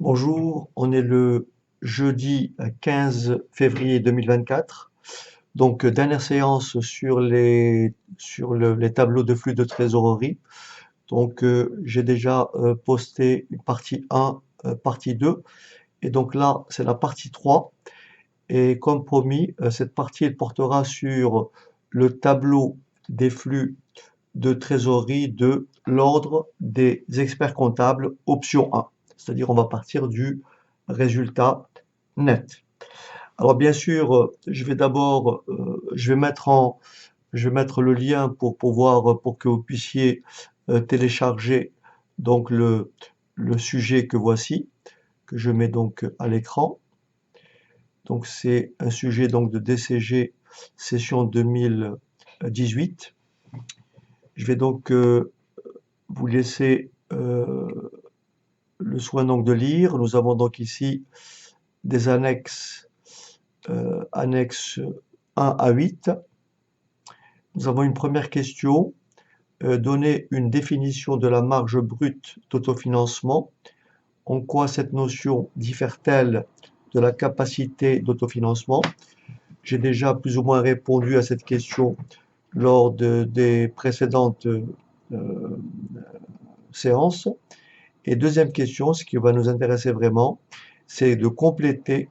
Bonjour, on est le jeudi 15 février 2024. Donc, dernière séance sur les tableaux de flux de trésorerie. Donc, j'ai déjà posté une partie 1, partie 2. Et donc là, c'est la partie 3. Et comme promis, cette partie, elle portera sur le tableau des flux de trésorerie de l'ordre des experts comptables, option 1. C'est-à-dire, on va partir du résultat net. Alors bien sûr, je vais d'abord, je vais mettre le lien pour pouvoir, pour que vous puissiez télécharger donc le sujet que voici, que je mets donc à l'écran. Donc c'est un sujet donc de DCG session 2018. Je vais donc vous laisser le soin donc de lire. Nous avons donc ici des annexes 1 à 8. Nous avons une première question. Donner une définition de la marge brute d'autofinancement. En quoi cette notion diffère-t-elle de la capacité d'autofinancement? J'ai déjà plus ou moins répondu à cette question lors des précédentes séances. Et deuxième question, ce qui va nous intéresser vraiment, c'est de compléter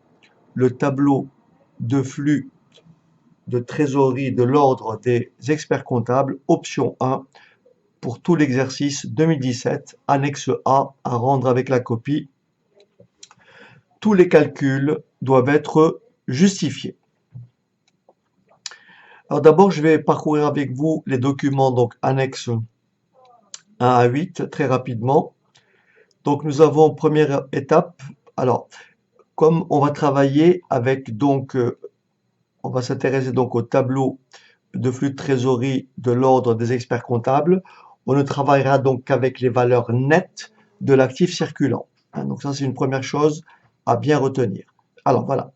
le tableau de flux de trésorerie de l'ordre des experts comptables, option 1, pour tout l'exercice 2017, annexe A, à rendre avec la copie. Tous les calculs doivent être justifiés. Alors d'abord, je vais parcourir avec vous les documents, donc annexe 1 à 8, très rapidement. Donc nous avons première étape. Alors, comme on va travailler avec donc, on va s'intéresser donc au tableau de flux de trésorerie de l'ordre des experts comptables, on ne travaillera donc qu'avec les valeurs nettes de l'actif circulant. Donc ça, c'est une première chose à bien retenir. Alors voilà,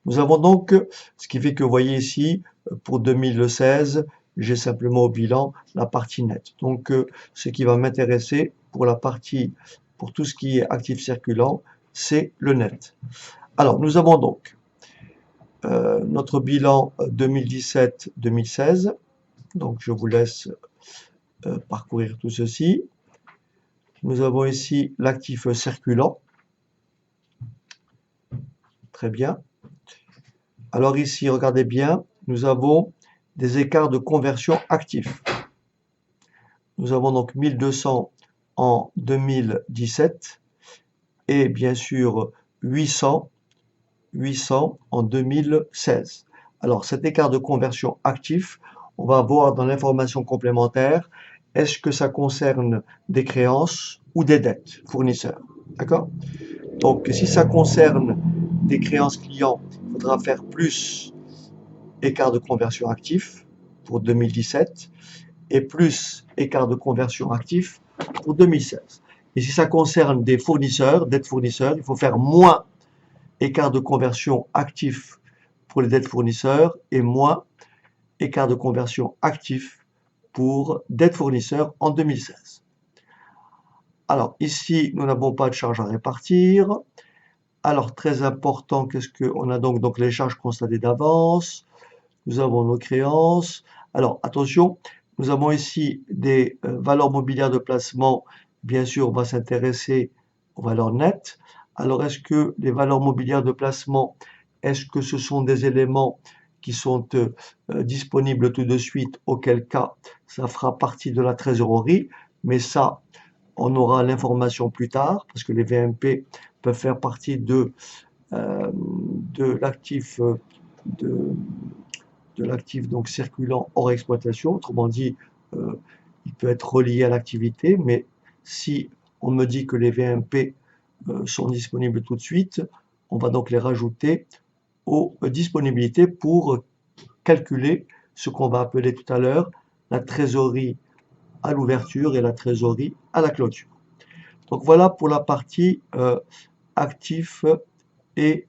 nous avons donc, ce qui fait que vous voyez ici, pour 2016, j'ai simplement au bilan la partie nette. Donc ce qui va m'intéresser pour la partie, pour tout ce qui est actif circulant, c'est le net. Alors nous avons donc notre bilan 2017-2016. Donc je vous laisse parcourir tout ceci. Nous avons ici l'actif circulant. Très bien. Alors ici, regardez bien, nous avons des écarts de conversion actifs. Nous avons donc 1200 en 2017 et bien sûr 800 en 2016. Alors cet écart de conversion actif, on va voir dans l'information complémentaire, est-ce que ça concerne des créances ou des dettes fournisseurs? D'accord? Donc si ça concerne des créances clients, il faudra faire plus écart de conversion actif pour 2017 et plus écart de conversion actif pour 2016. Et si ça concerne des fournisseurs, dettes fournisseurs, il faut faire moins écart de conversion actif pour les dettes fournisseurs et moins écart de conversion actif pour dettes fournisseurs en 2016. Alors ici, nous n'avons pas de charge à répartir. Alors très important, qu'est-ce qu'on a donc les charges constatées d'avance. Nous avons nos créances. Alors attention, nous avons ici des valeurs mobilières de placement. Bien sûr, on va s'intéresser aux valeurs nettes. Alors est-ce que les valeurs mobilières de placement, est-ce que ce sont des éléments qui sont disponibles tout de suite, auquel cas ça fera partie de la trésorerie, mais ça, on aura l'information plus tard, parce que les VMP peuvent faire partie de l'actif de l'actif donc circulant hors exploitation. Autrement dit, il peut être relié à l'activité, mais si on me dit que les VMP sont disponibles tout de suite, on va donc les rajouter aux disponibilités pour calculer ce qu'on va appeler tout à l'heure la trésorerie à l'ouverture et la trésorerie à la clôture. Donc voilà pour la partie actifs et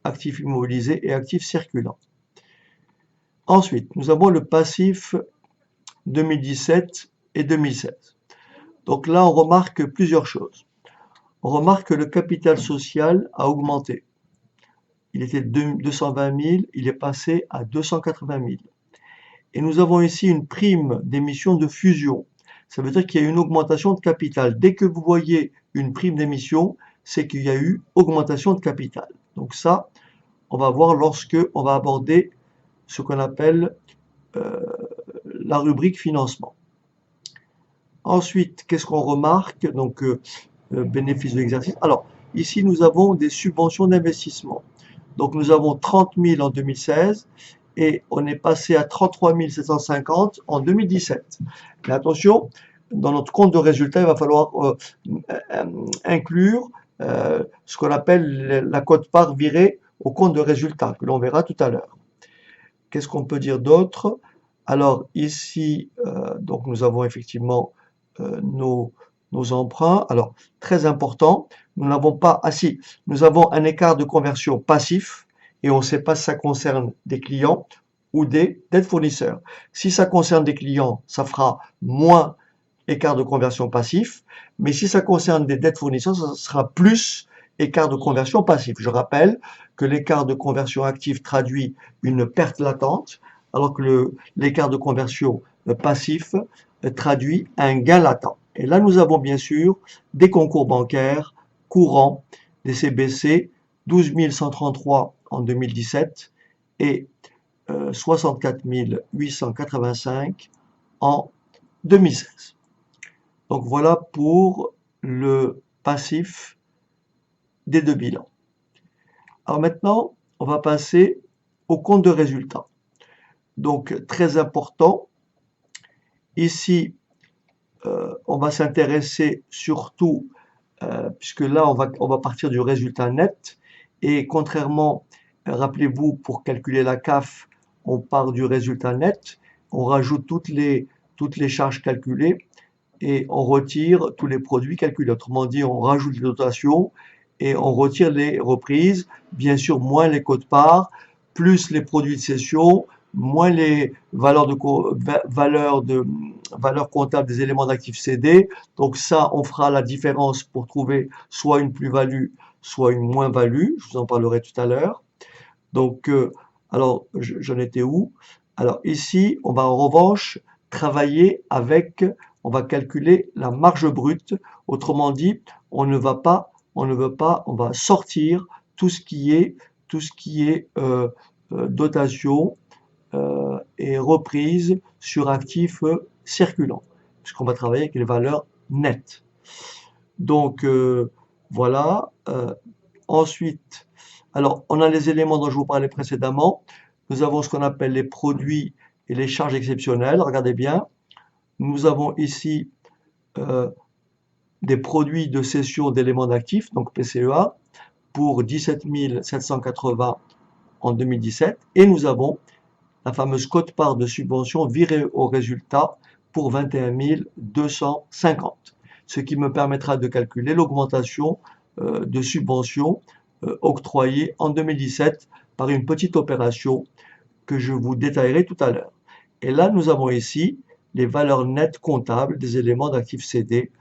actifs immobilisés et actifs circulants. Ensuite, nous avons le passif 2017 et 2016. Donc là, on remarque plusieurs choses. on remarque que le capital social a augmenté. Il était de 220 000, il est passé à 280 000. Et nous avons ici une prime d'émission de fusion. Ça veut dire qu'il y a une augmentation de capital. Dès que vous voyez une prime d'émission, c'est qu'il y a eu augmentation de capital. Donc ça, on va voir lorsque on va aborder ce qu'on appelle la rubrique financement. Ensuite, qu'est-ce qu'on remarque? Donc, bénéfice de l'exercice. Alors, ici, nous avons des subventions d'investissement. Donc, nous avons 30 000 en 2016 et on est passé à 33 750 en 2017. Mais attention, dans notre compte de résultat, il va falloir inclure ce qu'on appelle la quote-part virée au compte de résultat, que l'on verra tout à l'heure. Qu'est-ce qu'on peut dire d'autre? Alors ici, donc nous avons effectivement nos emprunts. Alors, très important, nous n'avons pas... Ah si, nous avons un écart de conversion passif et on ne sait pas si ça concerne des clients ou des dettes fournisseurs. Si ça concerne des clients, ça fera moins écart de conversion passif, mais si ça concerne des dettes fournisseurs, ça sera plus écart de conversion passif. Je rappelle que l'écart de conversion actif traduit une perte latente, alors que l'écart de conversion passif traduit un gain latent. Et là, nous avons bien sûr des concours bancaires courants, des CBC, 12 133 en 2017 et 64 885 en 2016. Donc voilà pour le passif des deux bilans. Alors maintenant, on va passer au compte de résultat. Donc très important, ici, on va s'intéresser surtout, puisque là, on va partir du résultat net, et contrairement, rappelez-vous, pour calculer la CAF, on part du résultat net, on rajoute toutes les charges calculées, et on retire tous les produits calculés. Autrement dit, on rajoute les dotations, et on retire les reprises, bien sûr, moins les quotes-parts, plus les produits de cession, moins les valeurs comptables des éléments d'actifs cédés. Donc ça, on fera la différence pour trouver soit une plus-value, soit une moins-value. Je vous en parlerai tout à l'heure. Donc, alors, j'en étais où? Alors ici, on va en revanche travailler avec, on va calculer la marge brute. Autrement dit, on va sortir tout ce qui est dotation et reprise sur actifs circulants, puisqu'on va travailler avec les valeurs nettes. Donc voilà. Ensuite, alors on a les éléments dont je vous parlais précédemment. Nous avons ce qu'on appelle les produits et les charges exceptionnelles. Regardez bien. Nous avons ici des produits de cession d'éléments d'actifs, donc PCEA, pour 17 780 en 2017. Et nous avons la fameuse quote-part de subvention virée au résultat pour 21 250. Ce qui me permettra de calculer l'augmentation de subventions octroyées en 2017 par une petite opération que je vous détaillerai tout à l'heure. Et là, nous avons ici les valeurs nettes comptables des éléments d'actifs cédés,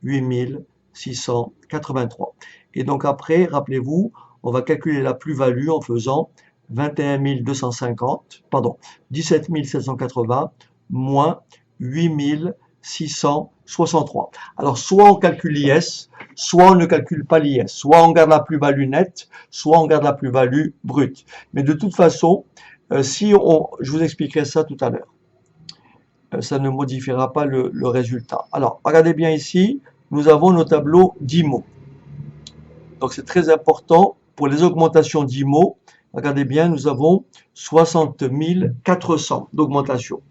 8 683. Et donc après, rappelez-vous, on va calculer la plus-value en faisant 21 250, pardon, 17 780 moins 8 663. Alors, soit on calcule l'IS, soit on ne calcule pas l'IS. Soit on garde la plus-value nette, soit on garde la plus-value brute. Mais de toute façon, je vous expliquerai ça tout à l'heure. Ça ne modifiera pas le résultat. Alors, regardez bien ici, nous avons nos tableaux d'IMO. Donc, c'est très important pour les augmentations d'IMO. Regardez bien, nous avons 60 400 d'augmentation.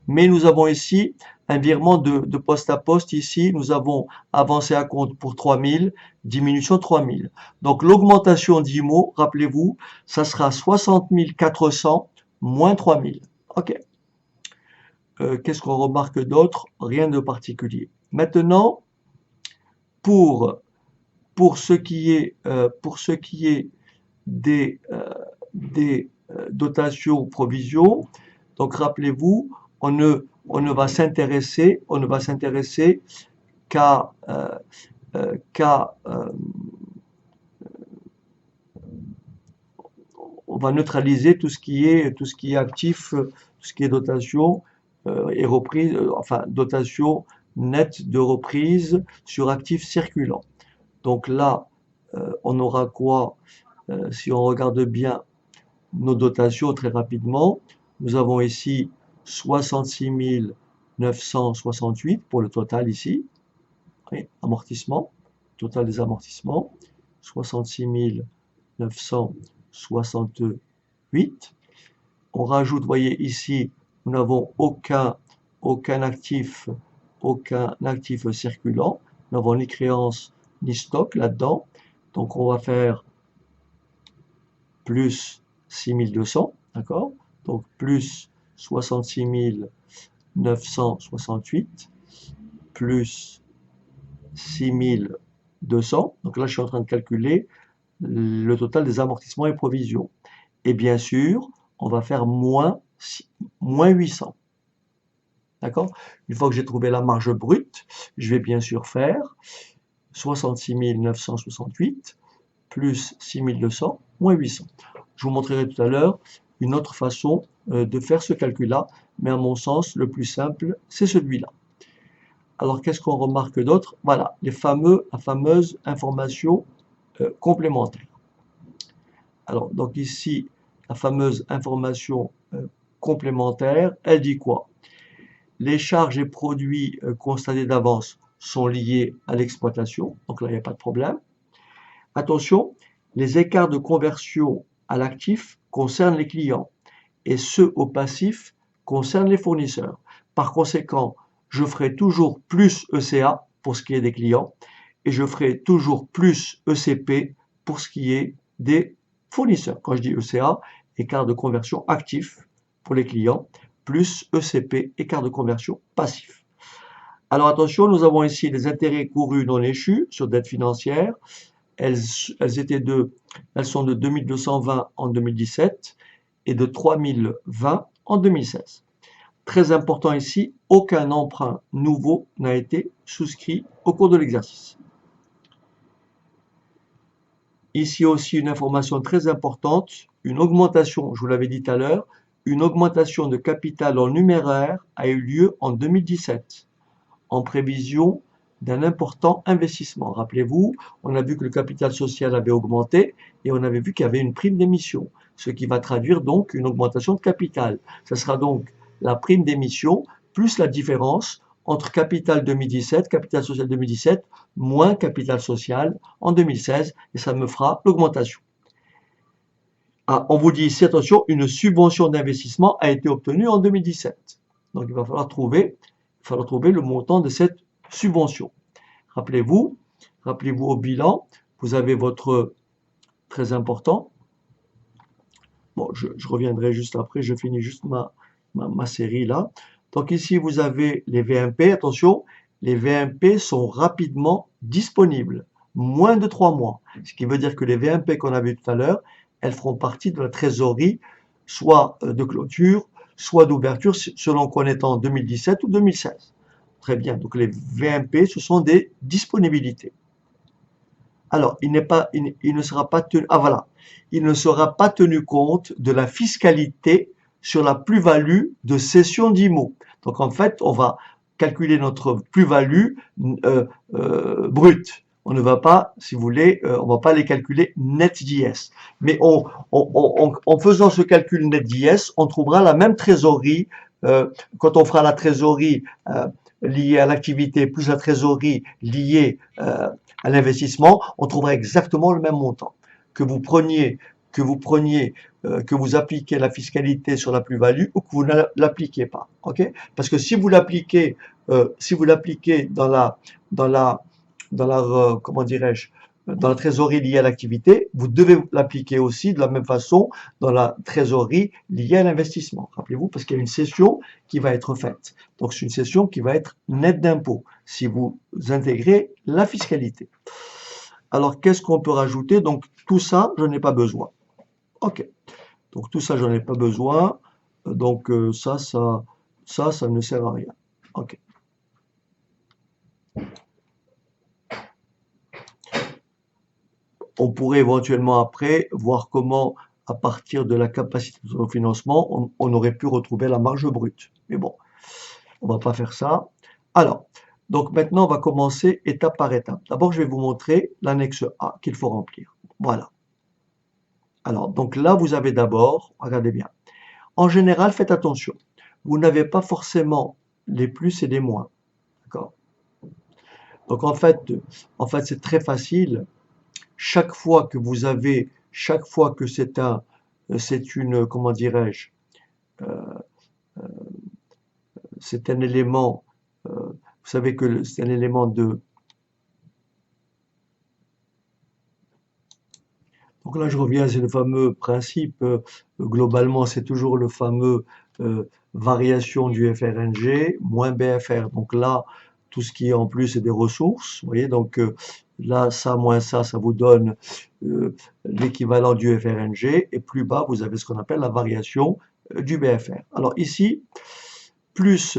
Mais nous avons ici un virement de poste à poste. Ici, nous avons avancé à compte pour 3000, diminution 3000. Donc, l'augmentation d'IMO, rappelez-vous, ça sera 60 400 moins 3000. OK. Qu'est-ce qu'on remarque d'autre? Rien de particulier. Maintenant, pour ce qui est des dotations ou provisions, donc rappelez-vous, on ne va s'intéresser qu'à va neutraliser tout ce qui est actif, tout ce qui est dotation et reprise, enfin dotation nette de reprise sur actifs circulants. Donc là, on aura quoi si on regarde bien nos dotations très rapidement? Nous avons ici 66 968 pour le total ici, oui, amortissement, total des amortissements, 66 968. On rajoute, voyez ici, nous n'avons aucun actif circulant. Nous n'avons ni créance ni stock là-dedans. Donc on va faire plus 6200, d'accord? Donc plus 66 968 plus 6200. Donc là, je suis en train de calculer le total des amortissements et provisions. Et bien sûr, on va faire moins 800. D'accord? Une fois que j'ai trouvé la marge brute, je vais bien sûr faire 66 968 plus 6200 moins 800. Je vous montrerai tout à l'heure une autre façon de faire ce calcul-là, mais à mon sens, le plus simple, c'est celui-là. Alors, qu'est-ce qu'on remarque d'autre? Voilà, la fameuse information complémentaire. Alors, donc ici, la fameuse information complémentaire, elle dit quoi? Les charges et produits constatés d'avance sont liés à l'exploitation, donc là, il n'y a pas de problème. Attention, les écarts de conversion à l'actif concernent les clients et ceux au passif concernent les fournisseurs. Par conséquent, je ferai toujours plus ECA pour ce qui est des clients et je ferai toujours plus ECP pour ce qui est des fournisseurs. Quand je dis ECA, écart de conversion actif pour les clients, plus ECP, écart de conversion passif. Alors attention, nous avons ici les intérêts courus non échus sur dette financière. Elles sont de 2220 en 2017 et de 3020 en 2016. Très important ici, aucun emprunt nouveau n'a été souscrit au cours de l'exercice. Ici aussi une information très importante, une augmentation, je vous l'avais dit tout à l'heure, une augmentation de capital en numéraire a eu lieu en 2017 en prévision d'un important investissement. Rappelez-vous, on a vu que le capital social avait augmenté et on avait vu qu'il y avait une prime d'émission, ce qui va traduire donc une augmentation de capital. Ce sera donc la prime d'émission plus la différence entre capital 2017, capital social 2017, moins capital social en 2016, et ça me fera l'augmentation. Ah, on vous dit ici, attention, une subvention d'investissement a été obtenue en 2017. Donc il va falloir trouver le montant de cette subvention. Rappelez-vous au bilan, vous avez votre très important. Bon, je reviendrai juste après, je finis juste ma série là. Donc ici, vous avez les VMP. Attention, les VMP sont rapidement disponibles, moins de 3 mois. Ce qui veut dire que les VMP qu'on a vu tout à l'heure, elles feront partie de la trésorerie, soit de clôture, soit d'ouverture, selon qu'on est en 2017 ou 2016. Très bien, donc les VMP, ce sont des disponibilités. Alors, il ne sera pas tenu, il ne sera pas tenu compte de la fiscalité sur la plus-value de cession d'IMO. Donc, en fait, on va calculer notre plus-value brute. On ne va pas, si vous voulez, on va pas les calculer net d'IS. Mais en faisant ce calcul net d'IS, on trouvera la même trésorerie quand on fera la trésorerie liée à l'activité plus la trésorerie liée à l'investissement, on trouvera exactement le même montant. Que vous appliquez la fiscalité sur la plus-value ou que vous ne l'appliquez pas, ok? Parce que si vous l'appliquez, comment dirais-je, dans la trésorerie liée à l'activité, vous devez l'appliquer aussi de la même façon dans la trésorerie liée à l'investissement. Rappelez-vous, parce qu'il y a une cession qui va être faite. Donc, c'est une cession qui va être nette d'impôt si vous intégrez la fiscalité. Alors, qu'est-ce qu'on peut rajouter? Donc, tout ça, je n'ai pas besoin. OK. Donc, tout ça, je n'en ai pas besoin. Donc, ça ne sert à rien. OK. On pourrait éventuellement après voir comment à partir de la capacité d'autofinancement, on aurait pu retrouver la marge brute. Mais bon, on va pas faire ça. Alors, donc maintenant, on va commencer étape par étape. D'abord, je vais vous montrer l'annexe A qu'il faut remplir. Voilà. Alors, donc là, vous avez d'abord, regardez bien. En général, faites attention. Vous n'avez pas forcément les plus et les moins. D'accord? Donc en fait c'est très facile. Chaque fois que vous avez, chaque fois que c'est une, comment dirais-je, c'est un élément, vous savez que c'est un élément de, donc là je reviens, c'est le fameux principe, globalement c'est toujours le fameux variation du FRNG moins BFR. Donc là, tout ce qui est en plus c'est des ressources, vous voyez, donc là ça moins ça vous donne l'équivalent du FRNG, et plus bas vous avez ce qu'on appelle la variation du BFR. Alors ici, plus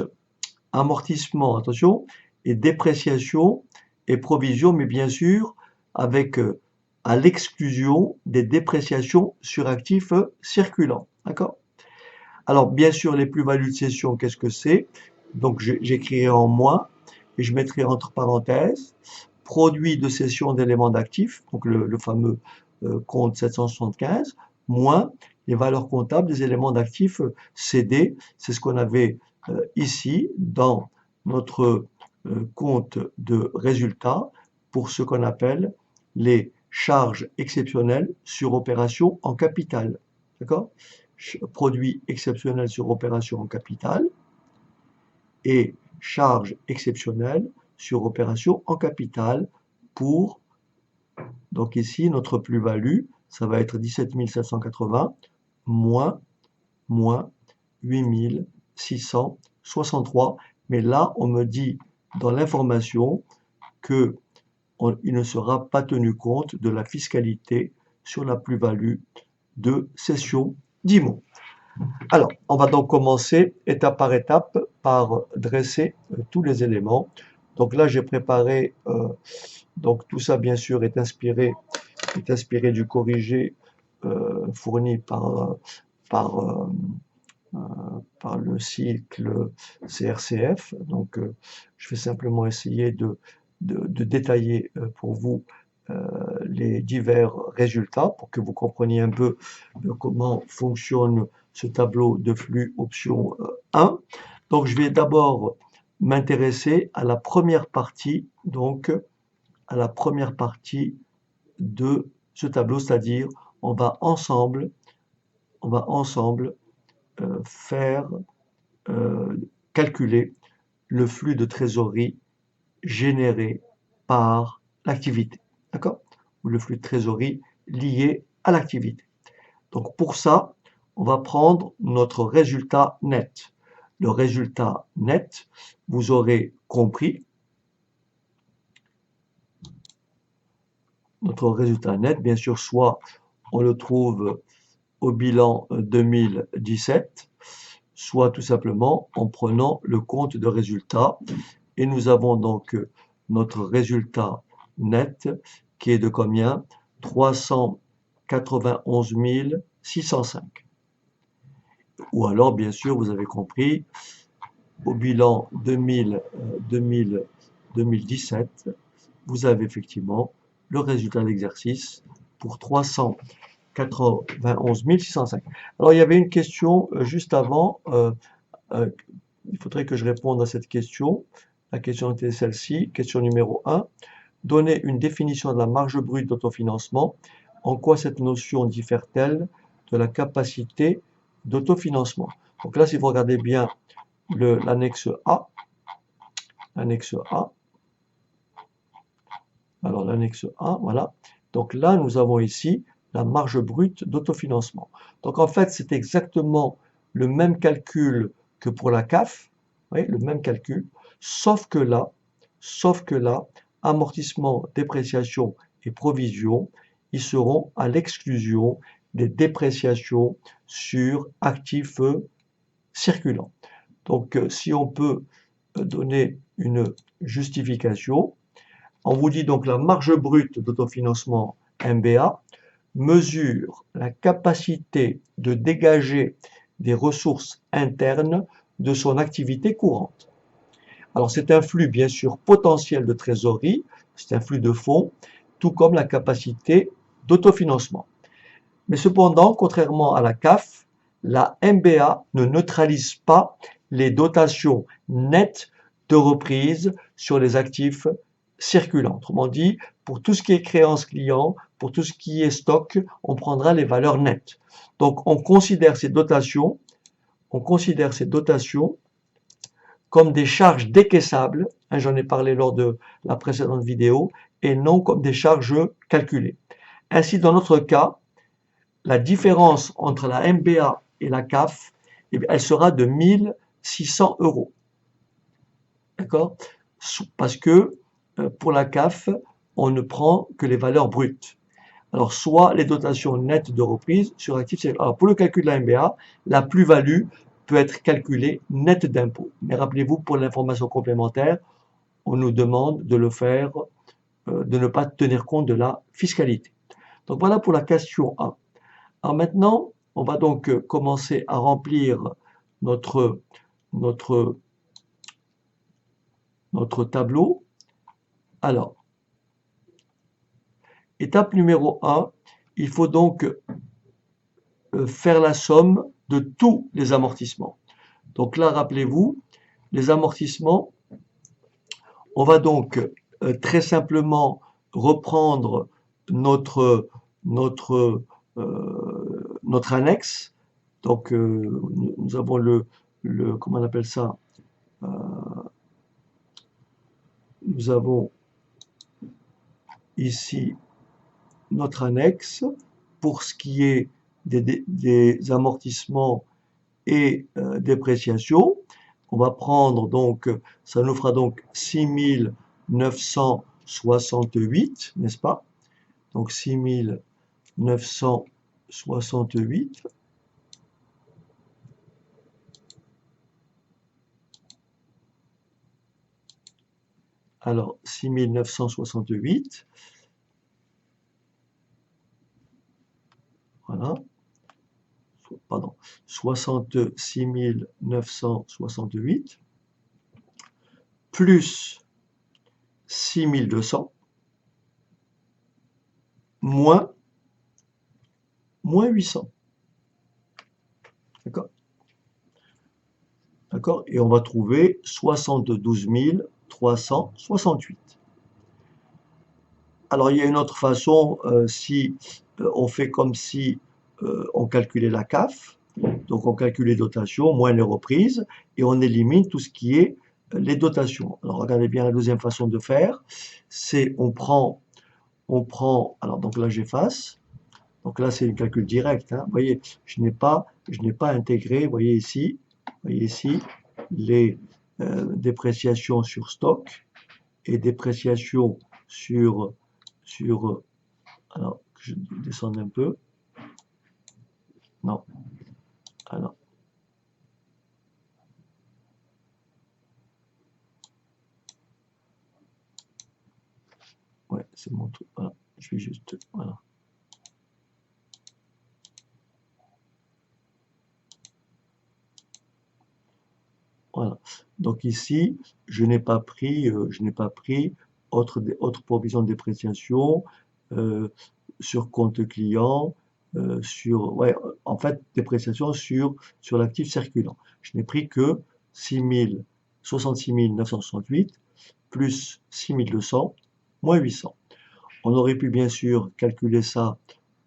amortissement, attention, et dépréciation et provision, mais bien sûr avec à l'exclusion des dépréciations sur actifs circulants. D'accord? Alors, bien sûr, les plus-values de cession, qu'est-ce que c'est? Donc, j'écrirai en moins et je mettrai entre parenthèses produit de cession d'éléments d'actifs, donc le fameux compte 775, moins les valeurs comptables des éléments d'actifs cédés. C'est ce qu'on avait ici dans notre compte de résultat pour ce qu'on appelle les charges exceptionnelles sur opération en capital. D'accord? Produit exceptionnel sur opération en capital et charges exceptionnelles sur opération en capital pour, donc ici, notre plus-value, ça va être 17 780 moins 8 663. Mais là, on me dit dans l'information que il ne sera pas tenu compte de la fiscalité sur la plus-value de cession d'IMO. Alors, on va donc commencer étape par étape par dresser tous les éléments. Donc là, j'ai préparé, donc tout ça bien sûr est inspiré du corrigé fourni par, par le cycle CRCF. Donc, je vais simplement essayer de détailler pour vous les divers résultats pour que vous compreniez un peu comment fonctionne ce tableau de flux option 1. Donc, je vais d'abord m'intéresser à la première partie, donc à la première partie de ce tableau, c'est-à-dire on va ensemble faire calculer le flux de trésorerie généré par l'activité, d'accord? Ou le flux de trésorerie lié à l'activité. Donc pour ça, on va prendre notre résultat net. Le résultat net, vous aurez compris, notre résultat net, bien sûr, soit on le trouve au bilan 2017, soit tout simplement en prenant le compte de résultat. Et nous avons donc notre résultat net qui est de combien? 391 605. Ou alors, bien sûr, vous avez compris, au bilan 2017, vous avez effectivement le résultat d'exercice pour 391 605. Alors, il y avait une question juste avant. Il faudrait que je réponde à cette question. La question était celle-ci. Question numéro 1. Donner une définition de la marge brute d'autofinancement. En quoi cette notion diffère-t-elle de la capacité d'autofinancement? Donc là, si vous regardez bien l'annexe A, alors l'annexe A, voilà. Donc là, nous avons ici la marge brute d'autofinancement. Donc en fait, c'est exactement le même calcul que pour la CAF, oui, le même calcul, sauf que là, amortissement, dépréciation et provision, ils seront à l'exclusion des dépréciations sur actifs circulants. Donc si on peut donner une justification, on vous dit donc la marge brute d'autofinancement MBA, mesure la capacité de dégager des ressources internes de son activité courante. Alors c'est un flux bien sûr potentiel de trésorerie, c'est un flux de fonds, tout comme la capacité d'autofinancement. Mais cependant, contrairement à la CAF, la MBA ne neutralise pas les dotations nettes de reprise sur les actifs circulants. Autrement dit, pour tout ce qui est créance client, pour tout ce qui est stock, on prendra les valeurs nettes. Donc on considère ces dotations comme des charges décaissables, hein, j'en ai parlé lors de la précédente vidéo, et non comme des charges calculées. Ainsi, dans notre cas, la différence entre la MBA et la CAF, eh bien, elle sera de 1600 €. D'accord? Parce que pour la CAF, on ne prend que les valeurs brutes. Alors, soit les dotations nettes de reprise sur actifs. Alors, pour le calcul de la MBA, la plus-value peut être calculée nette d'impôt. Mais rappelez-vous, pour l'information complémentaire, on nous demande de le faire, de ne pas tenir compte de la fiscalité. Donc, voilà pour la question 1. Alors maintenant, on va donc commencer à remplir notre, notre, notre tableau. Alors, étape numéro 1, il faut donc faire la somme de tous les amortissements. Donc là, rappelez-vous, les amortissements, on va donc très simplement reprendre notre annexe. Donc nous avons comment on appelle ça? Nous avons ici notre annexe pour ce qui est des amortissements et dépréciation. On va prendre donc, ça nous fera donc 6968, n'est-ce pas? Donc 6968. Alors 6968. Voilà. Pardon, 66 968 plus 6200 moins 800. D'accord? D'accord? Et on va trouver 72 368. Alors, il y a une autre façon, si on fait comme si on calculait la CAF, donc on calcule les dotations moins les reprises, et on élimine tout ce qui est les dotations. Alors, regardez bien la deuxième façon de faire, c'est on prend, alors donc là j'efface, donc là c'est un calcul direct, hein. Vous voyez, je n'ai pas intégré, vous voyez ici les dépréciations sur stock et dépréciations sur, alors je descends un peu, non, alors, ouais, c'est mon truc, voilà, je vais juste, voilà. Voilà. Donc ici, je n'ai pas pris autre provision de dépréciation sur compte client, en fait, dépréciation sur l'actif circulant. Je n'ai pris que 66 968 plus 6200 moins 800. On aurait pu bien sûr calculer ça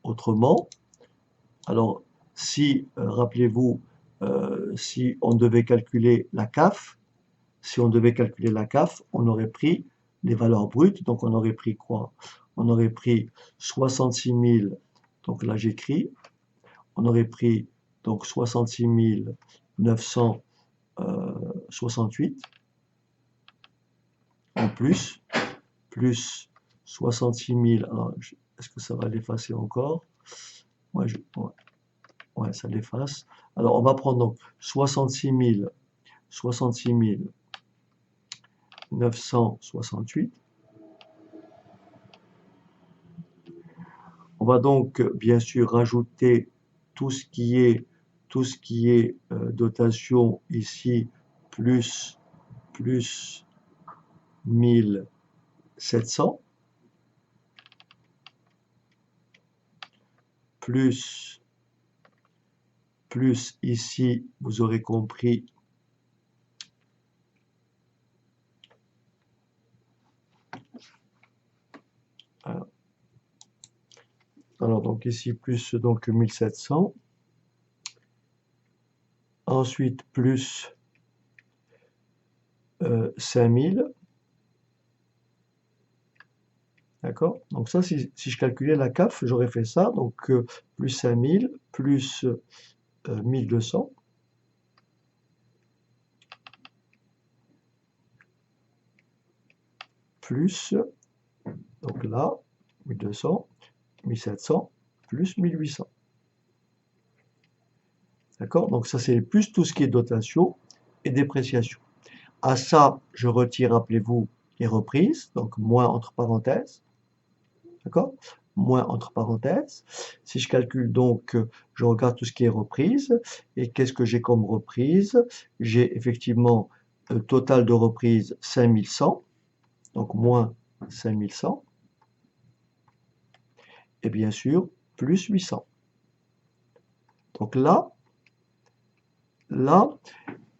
autrement. Alors, si, rappelez-vous, si on devait calculer la CAF, on aurait pris les valeurs brutes, donc on aurait pris quoi? On aurait pris 66 000, donc là j'écris, on aurait pris donc 66 968 en plus 66 000, alors est-ce que ça va l'effacer encore? Ouais, ouais, ça l'efface. Alors on va prendre donc 66 968. On va donc bien sûr rajouter tout ce qui est dotation ici plus 1700 plus ici vous aurez compris alors donc ici plus donc 1700, ensuite plus 5000, d'accord? Donc ça, si je calculais la CAF, j'aurais fait ça, donc plus 5000, plus 1200, plus, donc là, 1200, 1700, plus 1800. D'accord? Donc ça, c'est plus tout ce qui est dotation et dépréciation. À ça, je retire, rappelez-vous, les reprises, donc moins entre parenthèses. D'accord? Moins entre parenthèses. Si je calcule donc, je regarde tout ce qui est reprise. Et qu'est-ce que j'ai comme reprise? J'ai effectivement total de reprise 5100. Donc moins 5100. Et bien sûr, plus 800. Donc là,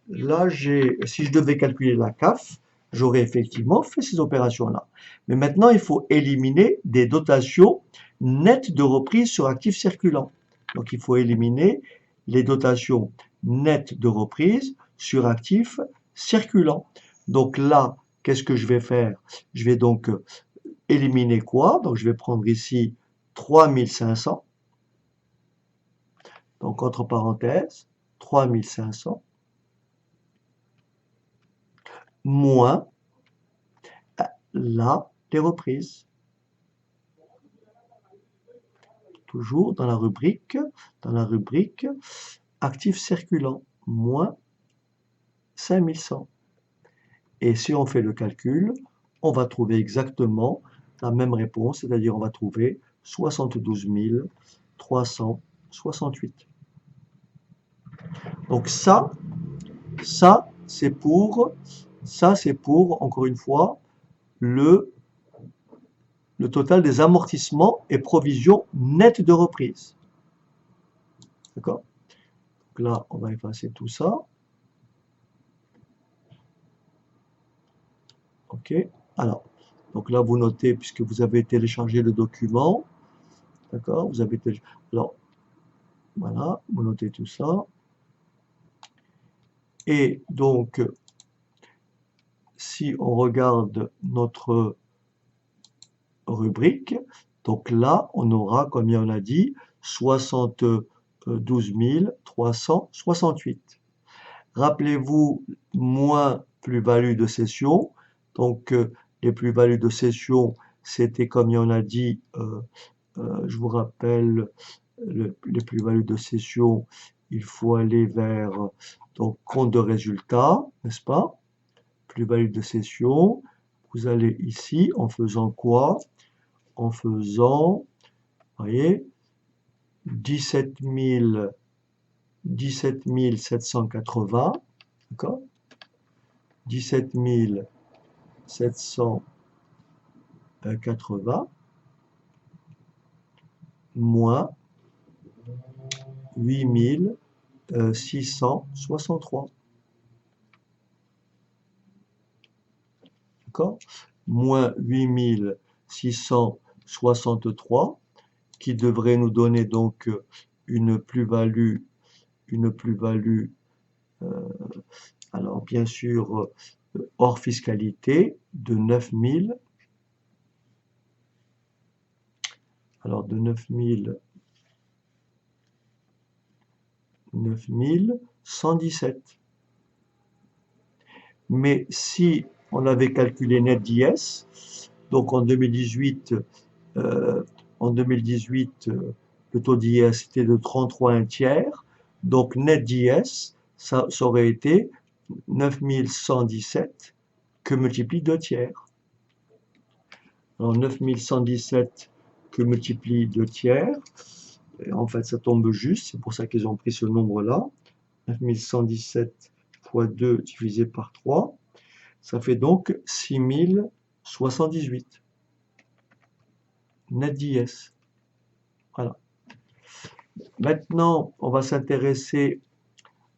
si je devais calculer la CAF, j'aurais effectivement fait ces opérations-là. Mais maintenant, il faut éliminer des dotations nettes de reprise sur actifs circulants. Donc, il faut éliminer les dotations nettes de reprise sur actifs circulants. Donc là, qu'est-ce que je vais faire? Je vais donc éliminer quoi? Donc, je vais prendre ici 3500. Donc, entre parenthèses, 3500 moins là les reprises. Toujours dans la rubrique actifs circulants, moins 5100. Et si on fait le calcul, on va trouver exactement la même réponse, c'est-à-dire on va trouver 72 368. Donc ça c'est pour, encore une fois, le total des amortissements et provisions nettes de reprise. D'accord? Donc là, on va effacer tout ça. OK. Alors, donc là, vous notez, puisque vous avez téléchargé le document. D'accord? Vous avez téléchargé. Alors, voilà, vous notez tout ça. Et donc, si on regarde notre rubrique, donc là, on aura, comme on a dit, 72 368. Rappelez-vous, moins plus-value de cession. Donc, les plus-values de cession, c'était, comme on a dit, je vous rappelle, les plus-values de cession, il faut aller vers donc compte de résultat, n'est-ce pas? Plus-value de cession. Vous allez ici en faisant quoi? En faisant, vous voyez, 17 780, d'accord? 17 780 moins 8 663. D'accord? Moins 8 663, qui devrait nous donner donc une plus-value, alors bien sûr, hors fiscalité, de 9000. Alors de 9117. Mais si on avait calculé net d'IS, donc en 2018, le taux d'IS était de 33 un tiers, donc net d'IS, ça aurait été 9117 que multiplie 2 tiers. Alors 9117 que multiplie 2 tiers. Et en fait, ça tombe juste, c'est pour ça qu'ils ont pris ce nombre-là. 9117 fois 2 divisé par 3, ça fait donc 6078 net d'IS. Voilà. Maintenant, on va s'intéresser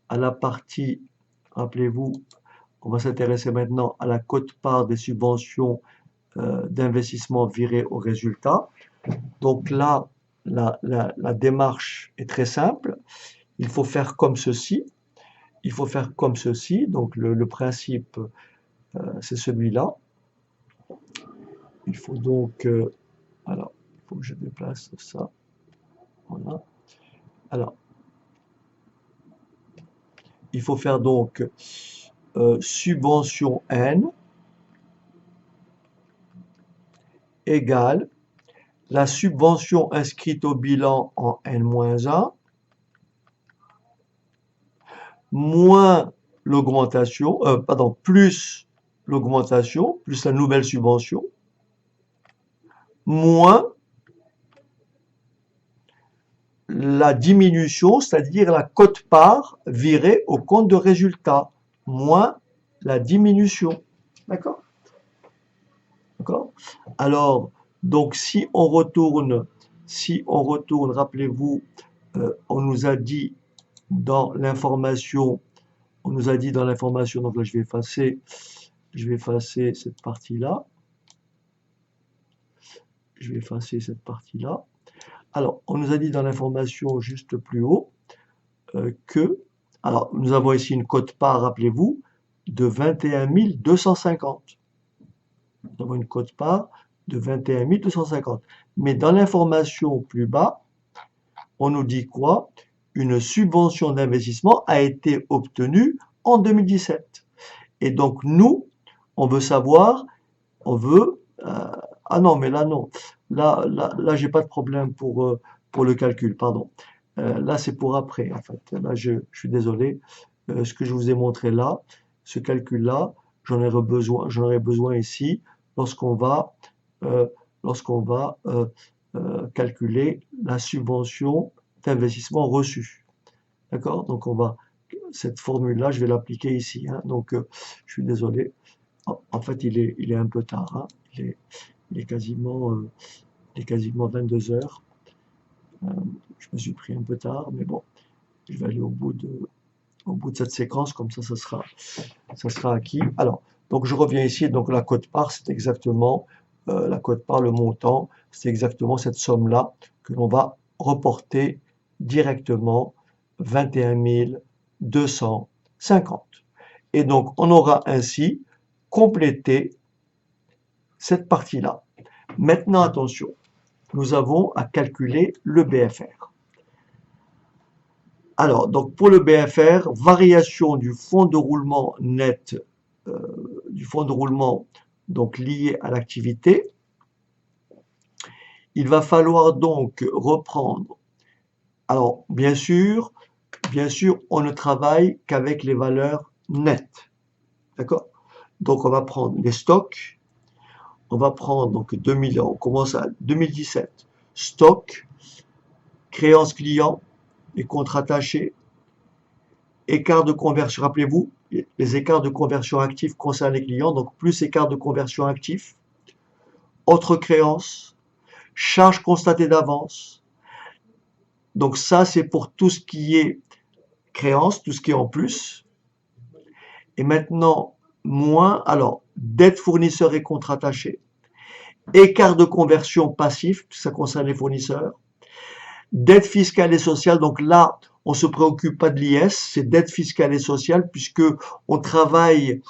à la partie, rappelez-vous, on va s'intéresser maintenant à la quote-part des subventions d'investissement virées au résultat. Donc là, la démarche est très simple. Il faut faire comme ceci. Il faut faire comme ceci. Donc le principe, c'est celui-là. Il faut donc, alors, il faut que je déplace ça. Voilà. Alors, il faut faire donc subvention N égale la subvention inscrite au bilan en N-1 moins l'augmentation, plus l'augmentation, plus la nouvelle subvention, moins la diminution, c'est-à-dire la quote-part virée au compte de résultat, moins la diminution. D'accord? D'accord? Alors, donc si on retourne, rappelez-vous, on nous a dit dans l'information, donc là je vais effacer cette partie-là. Alors, on nous a dit dans l'information juste plus haut alors nous avons ici une quote-part, rappelez-vous, de 21 250. Nous avons une quote-part de 21 250. Mais dans l'information plus bas, on nous dit quoi? Une subvention d'investissement a été obtenue en 2017. Et donc nous, on veut savoir, ah non, mais là non. Là, j'ai pas de problème pour le calcul, pardon. Là, c'est pour après, en fait. Là, je suis désolé. Ce que je vous ai montré là, ce calcul-là, j'en aurai besoin ici lorsqu'on va calculer la subvention d'investissement reçue. D'accord? Donc, cette formule-là, je vais l'appliquer ici. Hein. Donc, je suis désolé. En fait, il est un peu tard. Hein. Il est quasiment 22 heures. Je me suis pris un peu tard, mais bon, je vais aller au bout de cette séquence, comme ça sera acquis. Alors, donc je reviens ici, donc la quote-part, c'est exactement, la quote-part, le montant, c'est exactement cette somme-là que l'on va reporter directement, 21 250. Et donc, on aura ainsi complété cette partie-là. Maintenant, attention, nous avons à calculer le BFR. Alors, donc pour le BFR, variation du fonds de roulement net, donc lié à l'activité. Il va falloir donc reprendre. Alors, bien sûr, on ne travaille qu'avec les valeurs nettes. D'accord? Donc, on va prendre les stocks. On va prendre donc 2000, on commence à 2017. Stock, créances clients, les comptes rattachés, écart de conversion. Rappelez-vous, les écarts de conversion actifs concernent les clients, donc plus écart de conversion actifs. Autres créances, charges constatées d'avance. Donc ça, c'est pour tout ce qui est créance, tout ce qui est en plus. Et maintenant, moins, alors, dette fournisseurs et comptes rattachés. Écart de conversion passif, ça concerne les fournisseurs. Dette fiscale et sociale, donc là, on se préoccupe pas de l'IS, c'est dette fiscale et sociale, puisque on travaille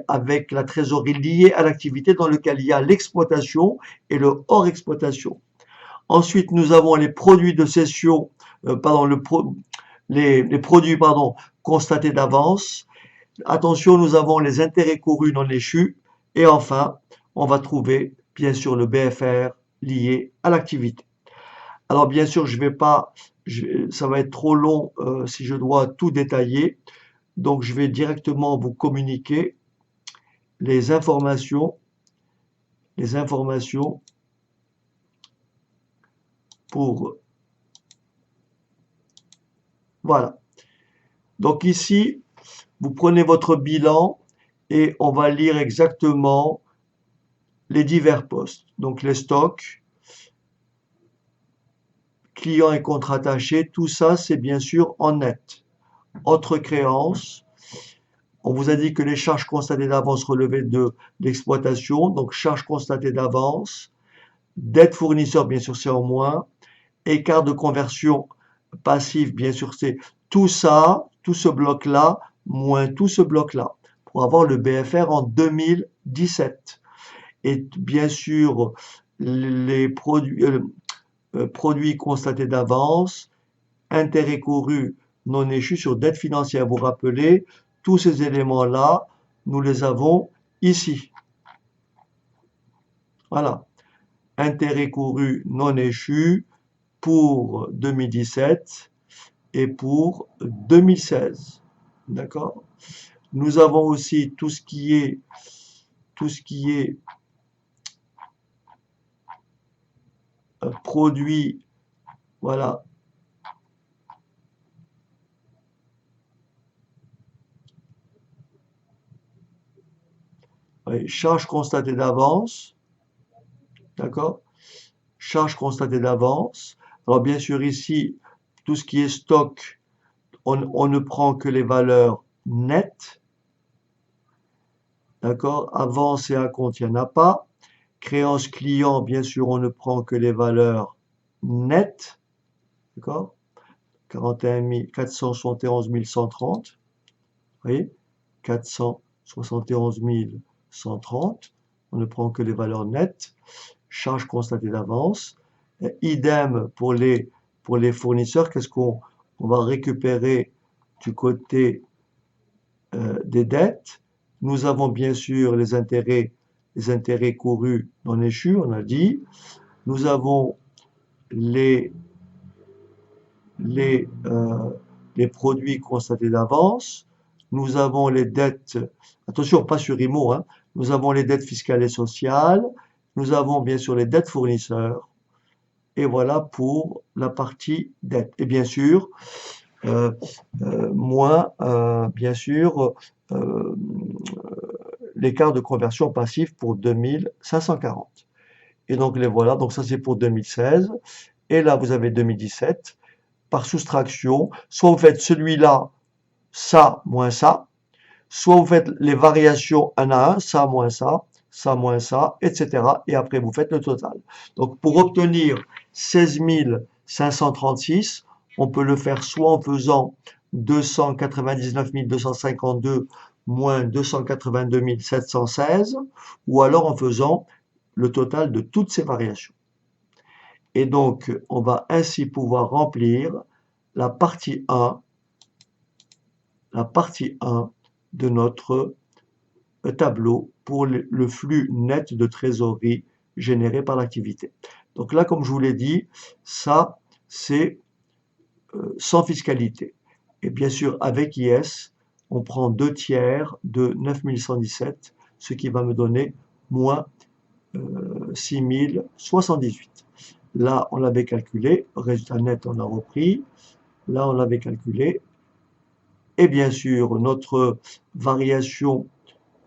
avec la trésorerie liée à l'activité dans lequel il y a l'exploitation et le hors exploitation. Ensuite, nous avons les produits de cession, les produits constatés d'avance. Attention, nous avons les intérêts courus non échus. Et enfin, on va trouver, bien sûr, le BFR lié à l'activité. Alors, bien sûr, ça va être trop long si je dois tout détailler. Donc, je vais directement vous communiquer les informations pour... Voilà. Donc ici, vous prenez votre bilan et on va lire exactement les divers postes. Donc les stocks, clients et contrats attachés, tout ça c'est bien sûr en net. Autres créances, on vous a dit que les charges constatées d'avance relevaient de l'exploitation, donc charges constatées d'avance, dette fournisseur bien sûr c'est en moins, écart de conversion passive bien sûr c'est tout ça, tout ce bloc-là, moins tout ce bloc-là, pour avoir le BFR en 2017. Et bien sûr, les produits constatés d'avance, intérêts courus non échus sur dette financière. Vous rappelez, tous ces éléments-là, nous les avons ici. Voilà. Intérêts courus non échus pour 2017 et pour 2016. D'accord? Nous avons aussi tout ce qui est produit, voilà, charges constatées d'avance, d'accord? Charges constatées d'avance. Alors bien sûr ici, tout ce qui est stock, on ne prend que les valeurs nettes, d'accord? Avance et acompte, il n'y en a pas. Créance client, bien sûr, on ne prend que les valeurs nettes, d'accord? 471 130, vous voyez? 471 130, on ne prend que les valeurs nettes. Charges constatées d'avance. Idem pour les fournisseurs, qu'est-ce qu'on va récupérer du côté des dettes? Nous avons bien sûr les intérêts courus non échus, on a dit. Nous avons les produits constatés d'avance. Nous avons les dettes, attention, pas sur IMO, hein. Nous avons les dettes fiscales et sociales. Nous avons bien sûr les dettes fournisseurs. Et voilà pour la partie dette. Et bien sûr, moins, bien sûr, l'écart de conversion passif pour 2540. Et donc les voilà, donc ça c'est pour 2016. Et là vous avez 2017. Par soustraction, soit vous faites celui-là, ça moins ça, soit vous faites les variations 1 à 1, ça moins ça moins ça, etc. Et après vous faites le total. Donc pour obtenir 16 536, on peut le faire soit en faisant 299 252 moins 282 716, ou alors en faisant le total de toutes ces variations. Et donc, on va ainsi pouvoir remplir la partie 1 de notre tableau pour le flux net de trésorerie généré par l'activité. Donc là, comme je vous l'ai dit, ça, c'est sans fiscalité. Et bien sûr, avec IS, on prend 2 tiers de 9117, ce qui va me donner moins 6078. Là, on l'avait calculé, résultat net, on a repris. Là, on l'avait calculé. Et bien sûr, notre variation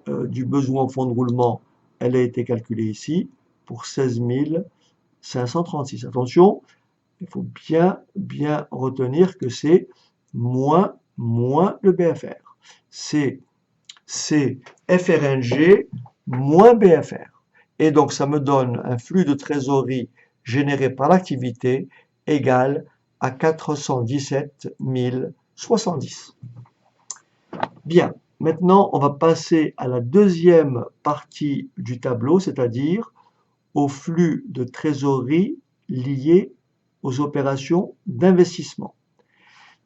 du besoin en fonds de roulement, elle a été calculée ici pour 16 536. Attention, il faut bien retenir que c'est moins le BFR. C'est FRNG moins BFR. Et donc, ça me donne un flux de trésorerie généré par l'activité égal à 417 070. Bien, maintenant, on va passer à la deuxième partie du tableau, c'est-à-dire au flux de trésorerie lié aux opérations d'investissement.